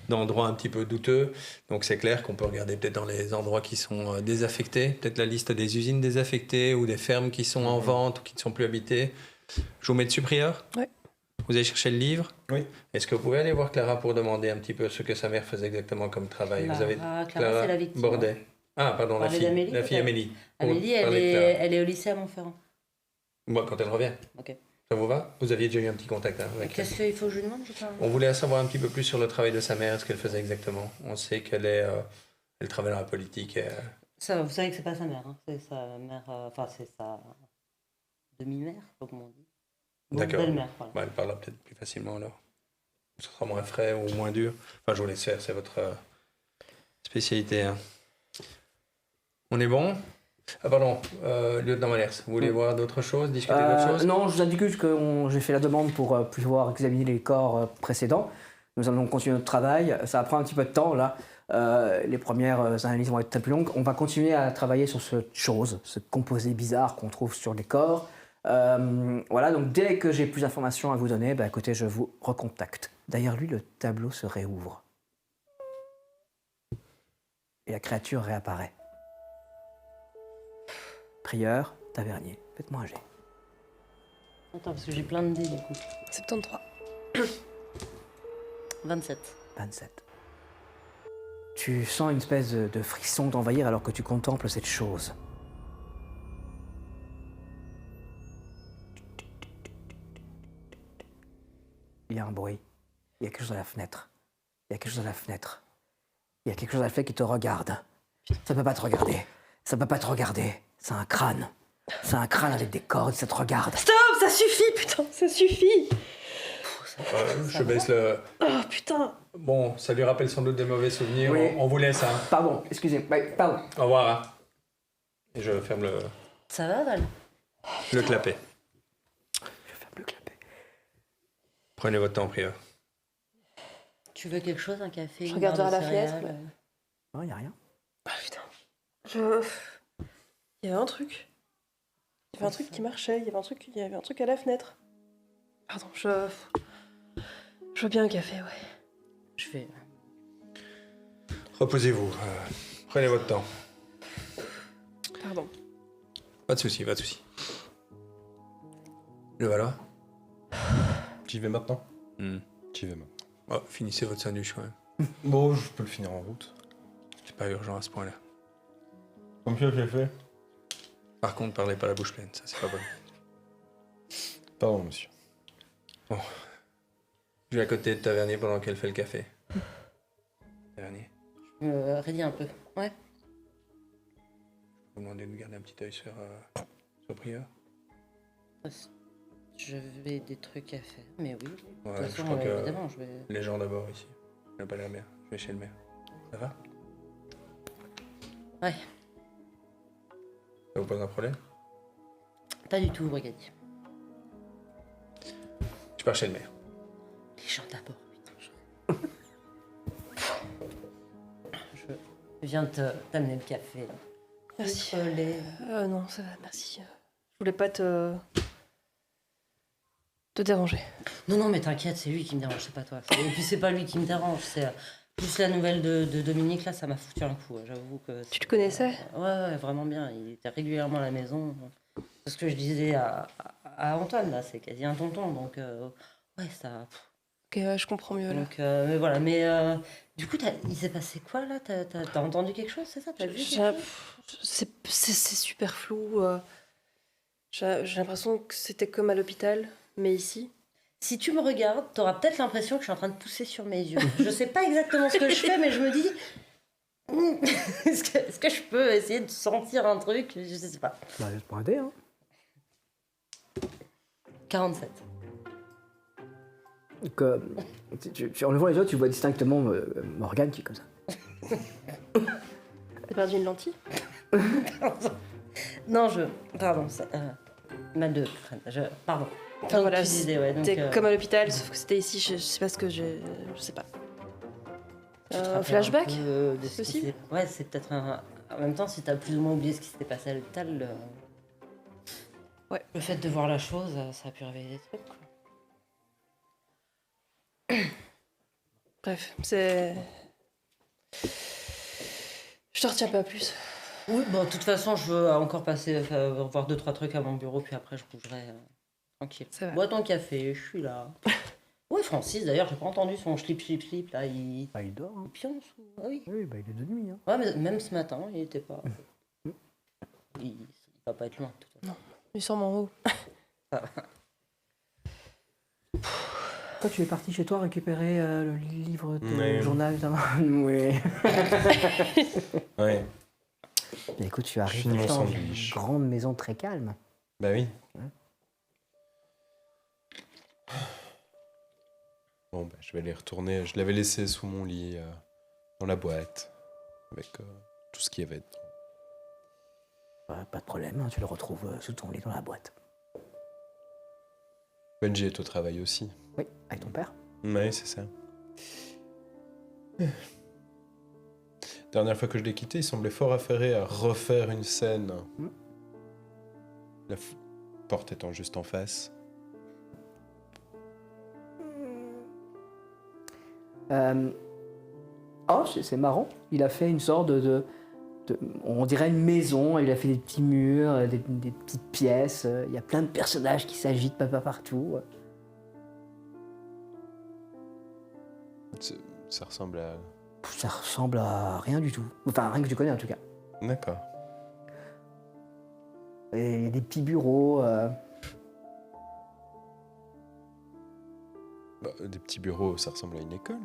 d'endroits un petit peu douteux. Donc c'est clair qu'on peut regarder peut-être dans les endroits qui sont désaffectés, peut-être la liste des usines désaffectées ou des fermes qui sont en vente ou qui ne sont plus habitées. Je vous mets dessus, prieur ? Oui. Vous avez cherché le livre ? Oui. Est-ce que vous pouvez aller voir Clara pour demander un petit peu ce que sa mère faisait exactement comme travail ? Clara, Vous c'est la victime. Bordet. Ah, pardon, la Parlez fille. d'Amélie, La fille peut-être. Amélie. Amélie, Pour parler de Clara. elle est au lycée à Montferrand. Moi, quand elle revient. Ok. Ça vous va ? Vous aviez déjà eu un petit contact avec elle. Qu'est-ce qu'il faut que je lui demande, je sais pas. On voulait savoir un petit peu plus sur le travail de sa mère, ce qu'elle faisait exactement. On sait qu'elle elle travaille dans la politique. Ça, vous savez que c'est pas sa mère, hein. C'est sa mère, enfin c'est sa demi-mère, je sais pas comment on dit. Bon, D'accord. belle-mère, voilà. Bah, elle parlera peut-être plus facilement alors. Ce sera moins frais ou moins dur. Enfin, je vous laisse faire, c'est votre spécialité. Hein. On est bon? Ah pardon, lieutenant Malers, vous voulez voir d'autres choses, discuter d'autres choses? Non, je vous indique juste que j'ai fait la demande pour pouvoir examiner les corps précédents. Nous allons continuer notre travail. Ça va prendre un petit peu de temps là. Les premières analyses vont être très plus longues. On va continuer à travailler sur cette chose, ce composé bizarre qu'on trouve sur les corps. Voilà, donc dès que j'ai plus d'informations à vous donner, écoutez, je vous recontacte. Derrière lui, le tableau se réouvre. Et la créature réapparaît. Prieur, tavernier, faites-moi un jet. Attends, parce que j'ai plein de dés du coup. 73. 27. 27. Tu sens une espèce de frisson t'envahir alors que tu contemples cette chose. Il y a un bruit. Il y a quelque chose à la fenêtre. Il y a quelque chose à la fenêtre. Il y a quelque chose à la fenêtre qui te regarde. Ça peut pas te regarder. Ça peut pas te regarder. C'est un crâne. C'est un crâne avec des cordes, ça te regarde. Stop, ça suffit, putain, ça suffit. Je baisse le... Oh putain. Bon, ça lui rappelle sans doute des mauvais souvenirs. Oui. On vous laisse. Hein. Pardon, excusez. Pardon. Au revoir. Hein. Et je ferme Ça va, Val? le clapet. Je ferme le clapet. Prenez votre temps, prieur. Tu veux quelque chose, un café? Je une regarde barre vers de la céréales, fenêtre, Non, il n'y a rien. Ah putain. Il y avait un truc. Il y avait un truc qui marchait, il y avait un truc à la fenêtre. Pardon, je veux bien un café, ouais. Je vais... Reposez-vous. Prenez votre temps. Pardon. Pas de souci, pas de souci. Le voilà. J'y vais maintenant. J'y vais maintenant. Oh, finissez votre sandwich quand même. Bon, je peux le finir en route. C'est pas urgent à ce point-là. Comme ça, j'ai fait. Par contre, parlez pas la bouche pleine, ça c'est pas bon. Pardon, monsieur. Bon. Je vais à côté de Tavernier pendant qu'elle fait le café. Tavernier, Raidis un peu. Ouais. je vous demandez de garder un petit œil sur Prieur. Je vais des trucs à faire, mais oui. De Ouais, toute je façon, crois que évidemment, je vais... les gens d'abord ici. Je vais pas aller à la mer, je vais chez le maire. Ça va? Ouais. Ça vous pose un problème? Pas du tout, brigadier. Je pars chez le maire. Les gens d'abord, putain. Je viens t'amener le café. Là. Merci. Le lait. Non, ça va, merci. Je voulais pas te déranger. Non, mais t'inquiète, c'est lui qui me dérange, c'est pas toi. Et puis c'est pas lui qui me dérange, c'est plus la nouvelle de Dominique, là, ça m'a foutu un coup. J'avoue que... Tu le connaissais? Ouais, vraiment bien. Il était régulièrement à la maison. C'est ce que je disais à Antoine, là, c'est quasi un tonton, donc... ouais, ça... Ok, ouais, je comprends mieux, là. Donc, mais voilà, mais du coup, il s'est passé quoi, là? T'as entendu quelque chose, c'est ça? T'as vu quelque chose? C'est super flou. J'ai l'impression que c'était comme à l'hôpital, mais ici. Si tu me regardes, t'auras peut-être l'impression que je suis en train de pousser sur mes yeux. Je sais pas exactement ce que je fais, mais je me dis... est-ce que je peux essayer de sentir un truc? Je sais pas. Bah, juste pour aider, hein. 47. Donc, en levant les autres, tu vois distinctement Morgane qui est comme ça. T'as perdu une lentille? Non, pardon, mal de crâne. Pardon. Enfin Donc, voilà, tu disais, ouais, donc, c'était comme à l'hôpital, sauf que c'était ici, je sais pas ce que j'ai... Je sais pas. tu te Un rappelles flashback un peu de ce qui possible s'est- Ouais, c'est peut-être un... En même temps, si t'as plus ou moins oublié ce qui s'était passé à l'hôpital, Ouais. le fait de voir la chose, ça a pu réveiller des trucs, quoi. Bref, c'est... Je te retiens pas plus. Oui, bon, de toute façon, je veux encore passer, voir 2-3 trucs à mon bureau, puis après, je bougerai tranquille. Ça va. Bois ton café, je suis là. Ouais, Francis, d'ailleurs, j'ai pas entendu son slip, là, il Bah, il dort. Hein. pionce ou... Ah oui. Oui, bah, il est de nuit. Hein. Ouais, mais même ce matin, il était pas... Il va pas être loin, de toute façon. Il est sûrement haut. Toi, tu es parti chez toi récupérer le livre de Oui. journal, notamment. Oui. Ouais. Mais écoute, tu arrives Finis mon dans une sandwich. grande maison très calme. Bah oui. Bon, bah, je je vais les retourner. Je l'avais laissé sous mon lit, dans la boîte, avec tout ce qu'il y avait dedans. Pas de problème, hein, tu le retrouves sous ton lit dans la boîte. Benji est au travail aussi. Oui, avec ton père. Oui, c'est ça. Dernière fois que je l'ai quitté, il semblait fort affairé à refaire une scène. La porte étant juste en face. Oh, c'est marrant. Il a fait une sorte on dirait une maison. Il a fait des petits murs, des petites pièces. Il y a plein de personnages qui s'agitent partout. Ça ressemble à... Ça ressemble à rien du tout. Enfin, rien que tu connais en tout cas. D'accord. Et il y a des petits bureaux. Des petits bureaux, ça ressemble à une école.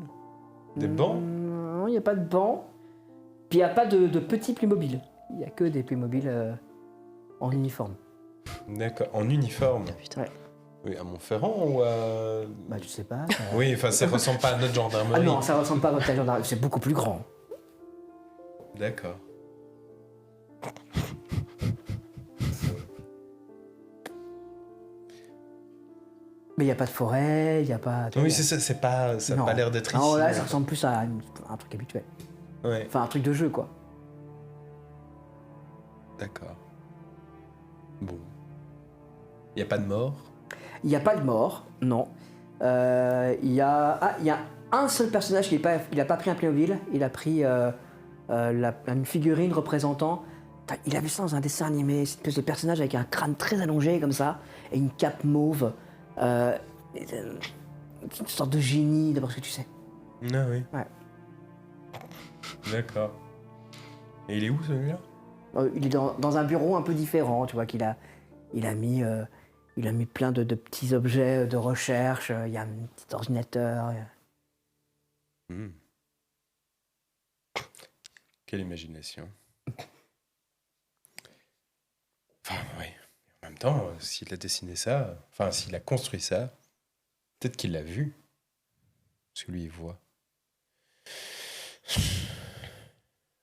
Des bancs. Non, il n'y a pas de bancs. Puis il n'y a pas de petits Playmobil. Il n'y a que des Playmobil en uniforme. D'accord, en uniforme. Putain. Ouais. Oui, à Montferrand ou à... Bah, tu sais pas. Oui, enfin, ça ressemble pas à notre gendarmerie. Ah non, ça ressemble pas à votre gendarmerie. C'est beaucoup plus grand. D'accord. Mais il n'y a pas de forêt, il n'y a pas... Oui, c'est ça, c'est pas... ça n'a Non. pas l'air d'être ici. Non, là, ça ressemble plus à un truc habituel. Ouais, Enfin, un truc de jeu, quoi. d'accord. Bon. Il n'y a pas de mort. Il n'y a pas de mort, non. Il y a un seul personnage qui n'a pas pris un Playmobil. Il a pris une figurine représentant... Il a vu ça dans un dessin animé, cette espèce de personnage avec un crâne très allongé, comme ça, et une cape mauve. Une sorte de génie, d'abord ce que tu sais. Ah oui. Ouais. D'accord. Et il est où celui-là? Il est dans un bureau un peu différent, tu vois, il a mis plein de petits objets de recherche, il y a un petit ordinateur. Hmm. Quelle imagination. Enfin, oui. En même temps, s'il a dessiné ça, enfin, s'il a construit ça, peut-être qu'il l'a vu. Parce que lui, il voit.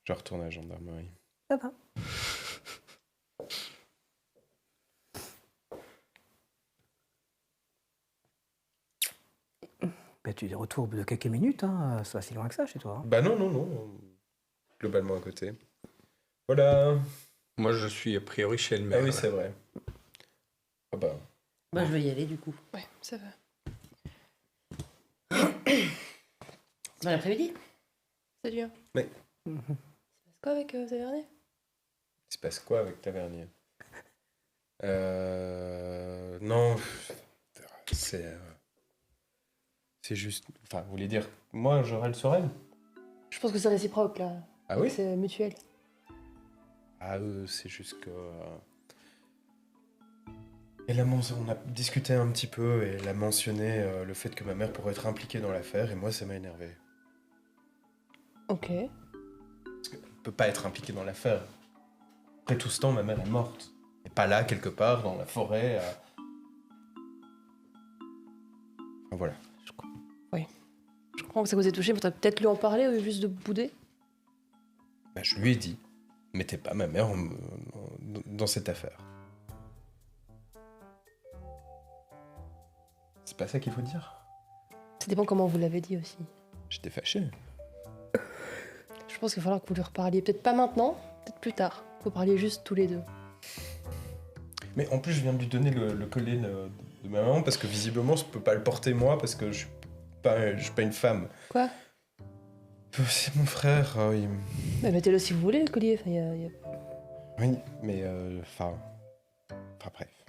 Je retourne à la gendarmerie. Ça va. Ben, tu es de retour au bout de quelques minutes, hein. C'est pas si loin que ça chez toi. Hein. Bah non. Globalement à côté. Voilà. Moi, je suis a priori chez le Ah maire. oui, c'est vrai. Ah bah. Bah, je vais y aller du coup. Ouais, ça va. Bon après-midi. Salut. Hein. Oui. Ça passe quoi avec Tavernier? Il se passe quoi avec Tavernier? Non. C'est juste... Enfin, vous voulez dire... Moi, j'aurai le serein? Je pense que c'est réciproque là. Ah oui? C'est mutuel. Ah, c'est juste que... on a discuté un petit peu et elle a mentionné le fait que ma mère pourrait être impliquée dans l'affaire et moi, ça m'a énervé. Ok. Parce qu'elle peut pas être impliquée dans l'affaire. Après tout ce temps, ma mère est morte. Elle est pas là, quelque part, dans la forêt. Enfin, voilà. Je comprends que ça vous ait touché, mais t'aurais peut-être lui en parler au lieu juste de bouder. Bah, je lui ai dit, mettez pas ma mère dans cette affaire. C'est pas ça qu'il faut dire. Ça dépend comment vous l'avez dit aussi. J'étais fâché. Je pense qu'il va falloir que vous lui reparliez. Peut-être pas maintenant, peut-être plus tard. Vous parliez juste tous les deux. Mais en plus, je viens de lui donner le collier de ma maman parce que visiblement, je peux pas le porter moi parce que je suis pas une femme. Quoi? C'est mon frère. Oui, Bah, mettez-le si vous voulez, le collier. Enfin, oui, mais enfin bref.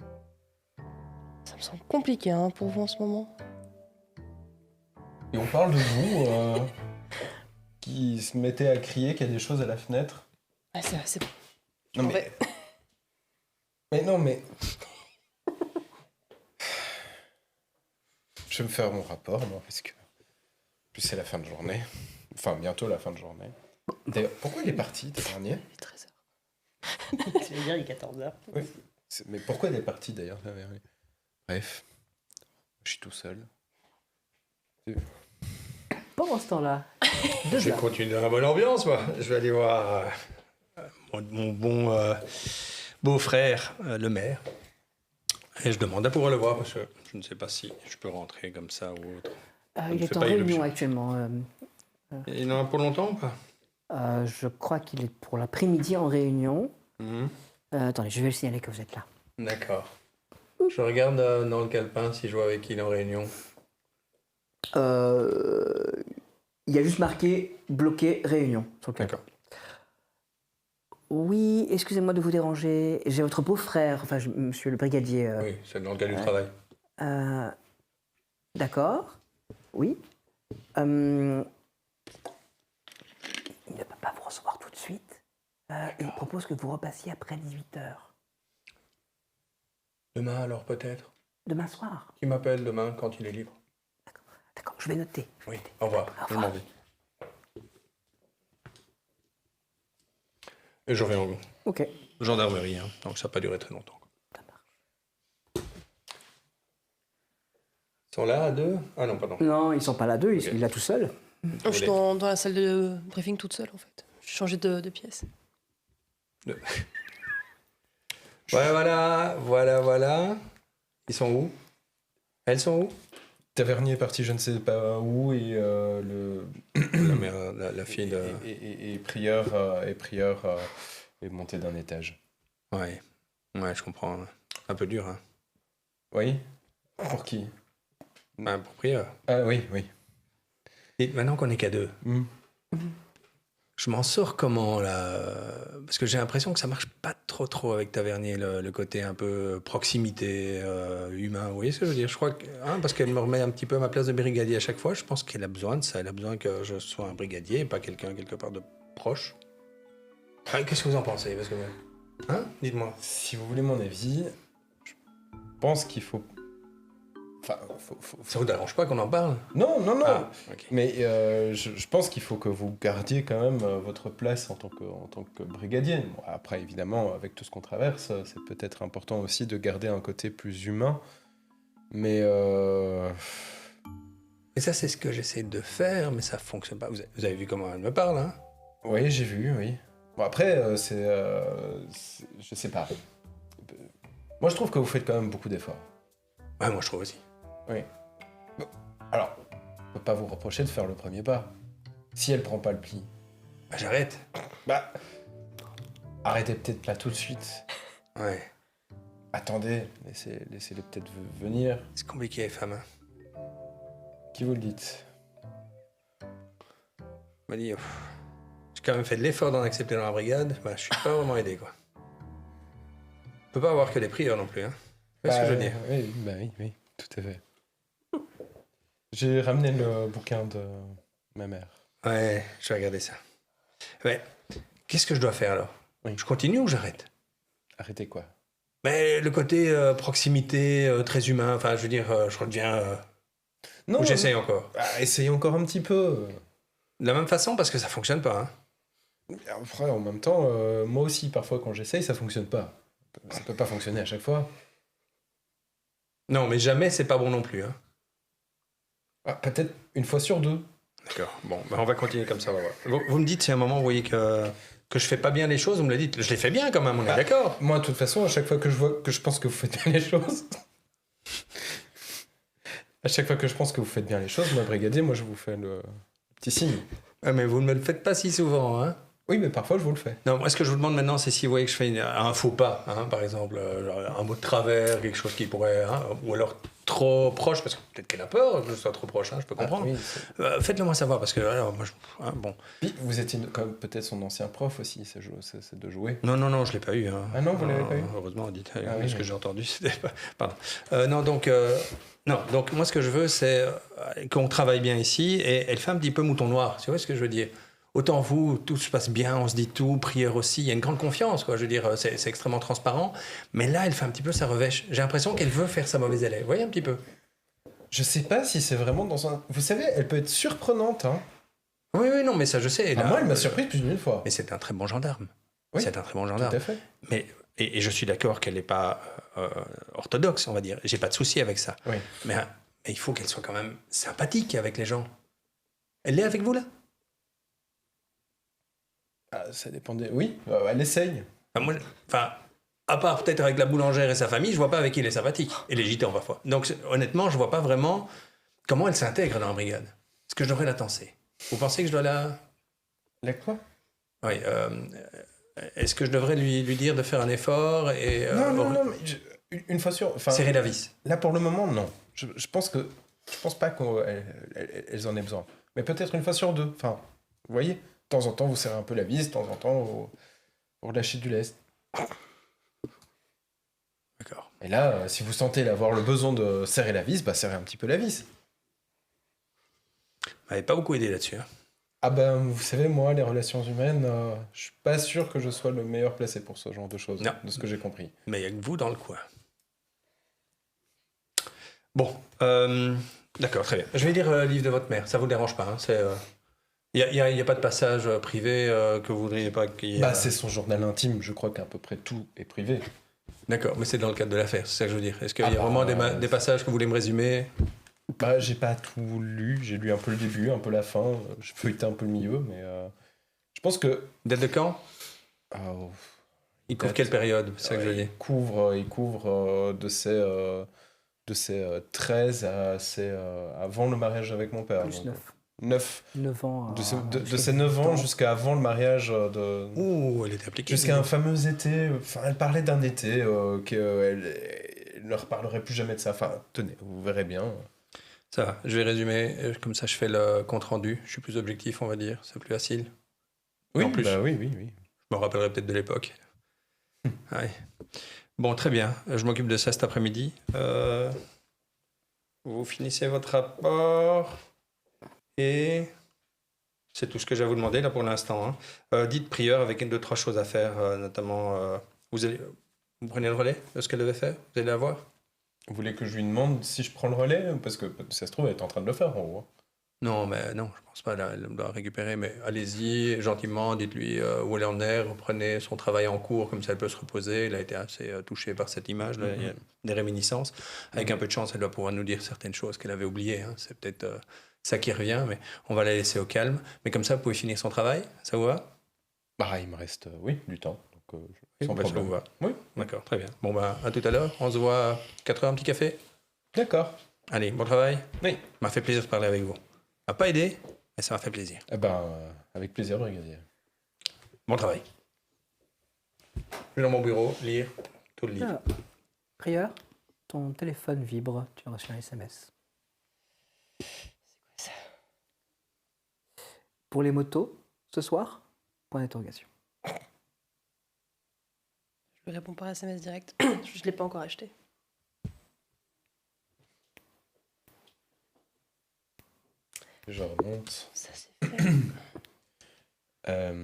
Ça me semble compliqué hein, pour vous en ce moment. Et on parle de vous qui se mettez à crier qu'il y a des choses à la fenêtre. Ah, c'est bon. Non m'en mais. vais. Mais non mais. Je vais me faire mon rapport, moi, parce que. En plus, c'est la fin de journée. Enfin, bientôt la fin de journée. D'ailleurs, pourquoi il est parti, Tavernier? Il est 13h. Tu veux dire, il est 14h. Oui. Mais pourquoi il est parti, d'ailleurs, Tavernier? Bref. Je suis tout seul. pendant ce temps-là, Je vais continuer dans la bonne ambiance, moi. Je vais aller voir mon bon beau-frère, le maire. Et je demande à pouvoir le voir parce que je ne sais pas si je peux rentrer comme ça ou autre. il est en réunion actuellement. Il en a pour longtemps ou pas? Je crois qu'il est pour l'après-midi en réunion. Mhm. Attendez, je vais le signaler que vous êtes là. D'accord. Je regarde dans le calepin si je vois avec qui il est en réunion. Il y a juste marqué bloqué réunion sur le calepin. D'accord. Oui, excusez-moi de vous déranger. J'ai votre beau-frère, enfin, monsieur le brigadier. Oui, c'est dans le cas du travail. D'accord. Oui. Il ne peut pas vous recevoir tout de suite. Il propose que vous repassiez après 18h. Demain alors peut-être? Demain soir. Qui m'appelle demain quand il est libre? D'accord, je vais noter. Oui, au revoir. Au Je revoir. m'en vais. Et je reviens en Ok. gendarmerie, hein, donc ça n'a pas duré très longtemps. Ils sont là à deux? Ah non, pardon. Non, ils sont pas là deux, Ok. il est là tout seul. Je suis dans la salle de briefing toute seule en fait. J'ai changé de pièce. Ouais, voilà. Ils sont où? Elles sont où? Tavernier est parti je ne sais pas où et la fille de... et Prieur est monté d'un étage. Ouais, je comprends. Un peu dur, hein. Oui. Pour qui? Un propriétaire. Ah oui. Et maintenant qu'on est qu'à deux, je m'en sors comment, là? Parce que j'ai l'impression que ça marche pas trop avec Tavernier, le côté un peu proximité humain. Vous voyez ce que je veux dire? Je crois que, parce qu'elle me remet un petit peu à ma place de brigadier à chaque fois, je pense qu'elle a besoin de ça. Elle a besoin que je sois un brigadier et pas quelqu'un quelque part de proche. Qu'est-ce que vous en pensez? Parce que, dites-moi. Si vous voulez mon avis, je pense qu'il faut... Enfin, Ça vous dérange pas qu'on en parle? Non. Ah, ok. Mais je pense qu'il faut que vous gardiez quand même votre place en tant que brigadier. Bon, après, évidemment, avec tout ce qu'on traverse, c'est peut-être important aussi de garder un côté plus humain. Mais... Et ça, c'est ce que j'essaie de faire, mais ça fonctionne pas. Vous avez vu comment elle me parle, hein? Oui, j'ai vu, oui. Bon, après, je sais pas. Moi, je trouve que vous faites quand même beaucoup d'efforts. Ouais, moi je trouve aussi. Oui. Bon, alors, on peut pas vous reprocher de faire le premier pas. Si elle prend pas le pli, Bah, j'arrête. arrêtez peut-être là tout de suite. Ouais. Attendez, laissez-les peut-être venir. C'est compliqué, les femmes. Qui vous le dites? On m'a dit, j'ai quand même fait de l'effort d'en accepter dans la brigade. Bah, je suis pas vraiment aidé, quoi. On peut pas avoir que des prières non plus, hein. C'est ce que je veux dire. Oui, tout à fait. J'ai ramené le bouquin de ma mère. Ouais, je vais regarder ça. Ouais. Qu'est-ce que je dois faire alors? Oui. Je continue ou j'arrête? Arrêtez quoi? Mais le côté proximité, très humain, enfin, je veux dire, je redeviens. Non, Ou j'essaye encore. Essayez encore un petit peu. De la même façon, parce que ça fonctionne pas, hein. Après, en même temps, moi aussi, parfois, quand j'essaye, ça fonctionne pas. Ça peut pas fonctionner à chaque fois. Non, mais jamais c'est pas bon non plus, hein. Peut-être une fois sur deux. D'accord. Bon, bah, on va continuer comme ça, on va voir. Vous me dites si à un moment vous voyez que je fais pas bien les choses, vous me le dites. Je les fais bien quand même, on est d'accord. Moi, de toute façon, à chaque fois que je pense que vous faites bien les choses... à chaque fois que je pense que vous faites bien les choses, moi, brigadier, moi, je vous fais le petit signe. Ah, mais vous ne me le faites pas si souvent, hein. Oui, mais parfois, je vous le fais. Non, moi, ce que je vous demande maintenant, c'est si vous voyez que je fais un faux pas, hein, par exemple, genre un mot de travers, quelque chose qui pourrait, ou alors trop proche, parce que peut-être qu'elle a peur que je sois trop proche, je peux comprendre. Oui, Faites-le moi savoir, parce que, alors, moi, bon. Puis, vous étiez comme peut-être son ancien prof aussi, c'est de jouer. Non, je l'ai pas eu. Hein. Ah non, vous l'avez pas eu? Heureusement, dites. Oui, Ce que oui. j'ai entendu, c'était pas. Pardon. Non, donc moi, ce que je veux, c'est qu'on travaille bien ici, et elle fait un petit peu mouton noir. Tu vois ce que je veux dire? Autant vous, tout se passe bien, on se dit tout, prière aussi, il y a une grande confiance, quoi. Je veux dire, c'est extrêmement transparent. Mais là, elle fait un petit peu sa revêche. J'ai l'impression qu'elle veut faire sa mauvaise élève. Vous voyez un petit peu? Je sais pas si c'est vraiment dans un... Vous savez, elle peut être surprenante, hein. Oui, non, mais ça, je sais. Là, Moi, elle m'a surpris plus d'une fois. Mais c'est un très bon gendarme. Oui, c'est un très bon Tout gendarme. à fait. Mais, et je suis d'accord qu'elle n'est pas orthodoxe, on va dire. J'ai pas de souci avec ça. Oui. Mais il faut qu'elle soit quand même sympathique avec les gens. Elle est avec vous, là? Ah, ça dépendait. Oui, elle essaye. À part peut-être avec la boulangère et sa famille, je vois pas avec qui elle est sympathique. Et les gitans, parfois. Donc, honnêtement, je vois pas vraiment comment elle s'intègre dans la brigade. Est-ce que je devrais la tenser? Vous pensez que je dois la... La quoi? Oui, est-ce que je devrais lui dire de faire un effort et... Non, mais une fois sûr... serrer la vis. Là, pour le moment, non. Je pense pas qu'elles en aient besoin. Mais peut-être une fois sur deux. Enfin, vous voyez, de temps en temps, vous serrez un peu la vis, de temps en temps, vous relâchez du lest. D'accord. Et là, si vous sentez avoir le besoin de serrer la vis, serrez un petit peu la vis. Vous m'avez pas beaucoup aidé là-dessus. Hein. Ah ben, vous savez, moi, les relations humaines, je suis pas sûr que je sois le meilleur placé pour ce genre de choses, Non. de ce que j'ai compris. Mais il n'y a que vous dans le coin. Bon, d'accord, très bien. Je vais lire le livre de votre mère, ça vous dérange pas. Il n'y a pas de passage privé que vous voudriez pas qu'il y ait... C'est son journal intime, je crois qu'à peu près tout est privé. D'accord, mais c'est dans le cadre de l'affaire, c'est ça que je veux dire. Est-ce qu'il y a vraiment des passages que vous voulez me résumer? J'ai pas tout lu, j'ai lu un peu le début, un peu la fin, je feuilletais un peu le milieu, mais je pense que... Date de quand? Il couvre quelle période? C'est ça que je veux dire. Il couvre de ses 13 à avant le mariage avec mon père. Plus donc, 9. 9. 9 ans. De ses 9 ans jusqu'à avant le mariage de... Ouh, elle était appliquée. Jusqu'à un fameux été, elle parlait d'un été qu'elle ne reparlerait plus jamais de ça. Enfin, tenez, vous verrez bien. Ça va, je vais résumer, comme ça je fais le compte-rendu. Je suis plus objectif, on va dire, c'est plus facile. Oui, en plus, oui. je me rappellerai peut-être de l'époque. Ouais. Bon, très bien, je m'occupe de ça cet après-midi. Vous finissez votre rapport et c'est tout ce que j'ai à vous demander là pour l'instant. Hein. Dites prieur avec 2-3 choses à faire, notamment vous prenez le relais de ce qu'elle devait faire, vous allez la voir. Vous voulez que je lui demande si je prends le relais? Parce que ça se trouve, elle est en train de le faire en haut. Non, mais non, je pense pas. Là, elle doit récupérer. Mais allez-y, gentiment, dites-lui où elle en est, reprenez son travail en cours, comme ça elle peut se reposer. Elle a été assez touchée par cette image. Là. Il y a des réminiscences. Avec un peu de chance, elle doit pouvoir nous dire certaines choses qu'elle avait oubliées. Hein. C'est peut-être ça qui revient, mais on va la laisser au calme. Mais comme ça, vous pouvez finir son travail. Ça vous va? Il me reste, du temps. Donc, Sans problème. Ça vous va. Oui. D'accord, très bien. Bon, à tout à l'heure. On se voit à 4h, un petit café. D'accord. Allez, bon travail. Oui. M'a fait plaisir de parler avec vous. M'a pas aidé, mais ça m'a fait plaisir. Avec plaisir, brigadier. Bon travail. Je vais dans mon bureau, lire tout le livre. Prieur, ton téléphone vibre, tu as reçu un SMS. C'est quoi ça? Pour les motos, ce soir, point d'interrogation. Je lui réponds par SMS direct. Je ne l'ai pas encore acheté. Je remonte. Ça c'est fait.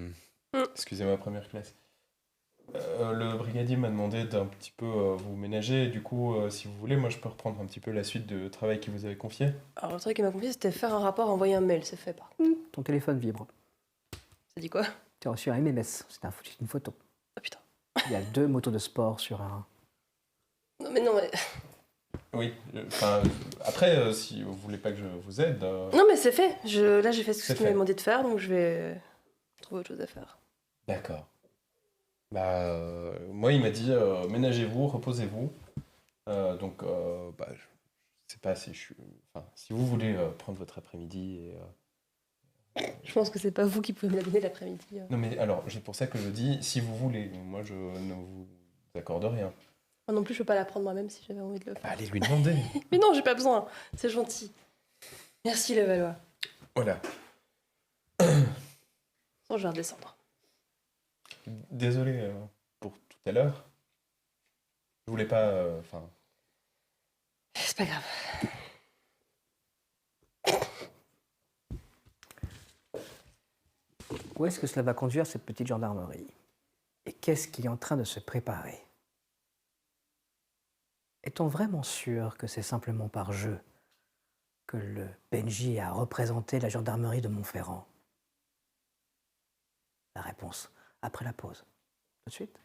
Excusez-moi, première classe. Le brigadier m'a demandé d'un petit peu vous ménager. Du coup, si vous voulez, moi je peux reprendre un petit peu la suite de travail qu'il vous avait confié. Alors le truc qu'il m'a confié, c'était faire un rapport, envoyer un mail. C'est fait par contre. Ton téléphone vibre. Ça dit quoi? Tu as reçu un MMS, c'est une photo. Ah putain. Il y a 2 motos de sport sur un... Non mais... Oui, après, si vous voulez pas que je vous aide... Non mais c'est fait. Là j'ai fait ce C'est qu'il m'a fait. demandé de faire, donc je vais trouver autre chose à faire. D'accord. Moi, il m'a dit, ménagez-vous, reposez-vous. Donc, je sais pas si si vous voulez prendre votre après-midi et... Je pense que c'est pas vous qui pouvez me la donner l'après-midi. Non, mais alors, c'est pour ça que je dis, si vous voulez, moi, je ne vous accorde rien. Moi non plus, je peux pas la prendre moi-même si j'avais envie de le faire. Allez lui demander. Mais non, j'ai pas besoin. C'est gentil. Merci Levallois. Voilà. Bon, je vais redescendre. Désolé pour tout à l'heure. Je voulais pas... C'est pas grave. Où est-ce que cela va conduire cette petite gendarmerie? Et qu'est-ce qui est en train de se préparer? Est-on vraiment sûr que c'est simplement par jeu que le PNJ a représenté la gendarmerie de Montferrand? La réponse après la pause. Tout de suite.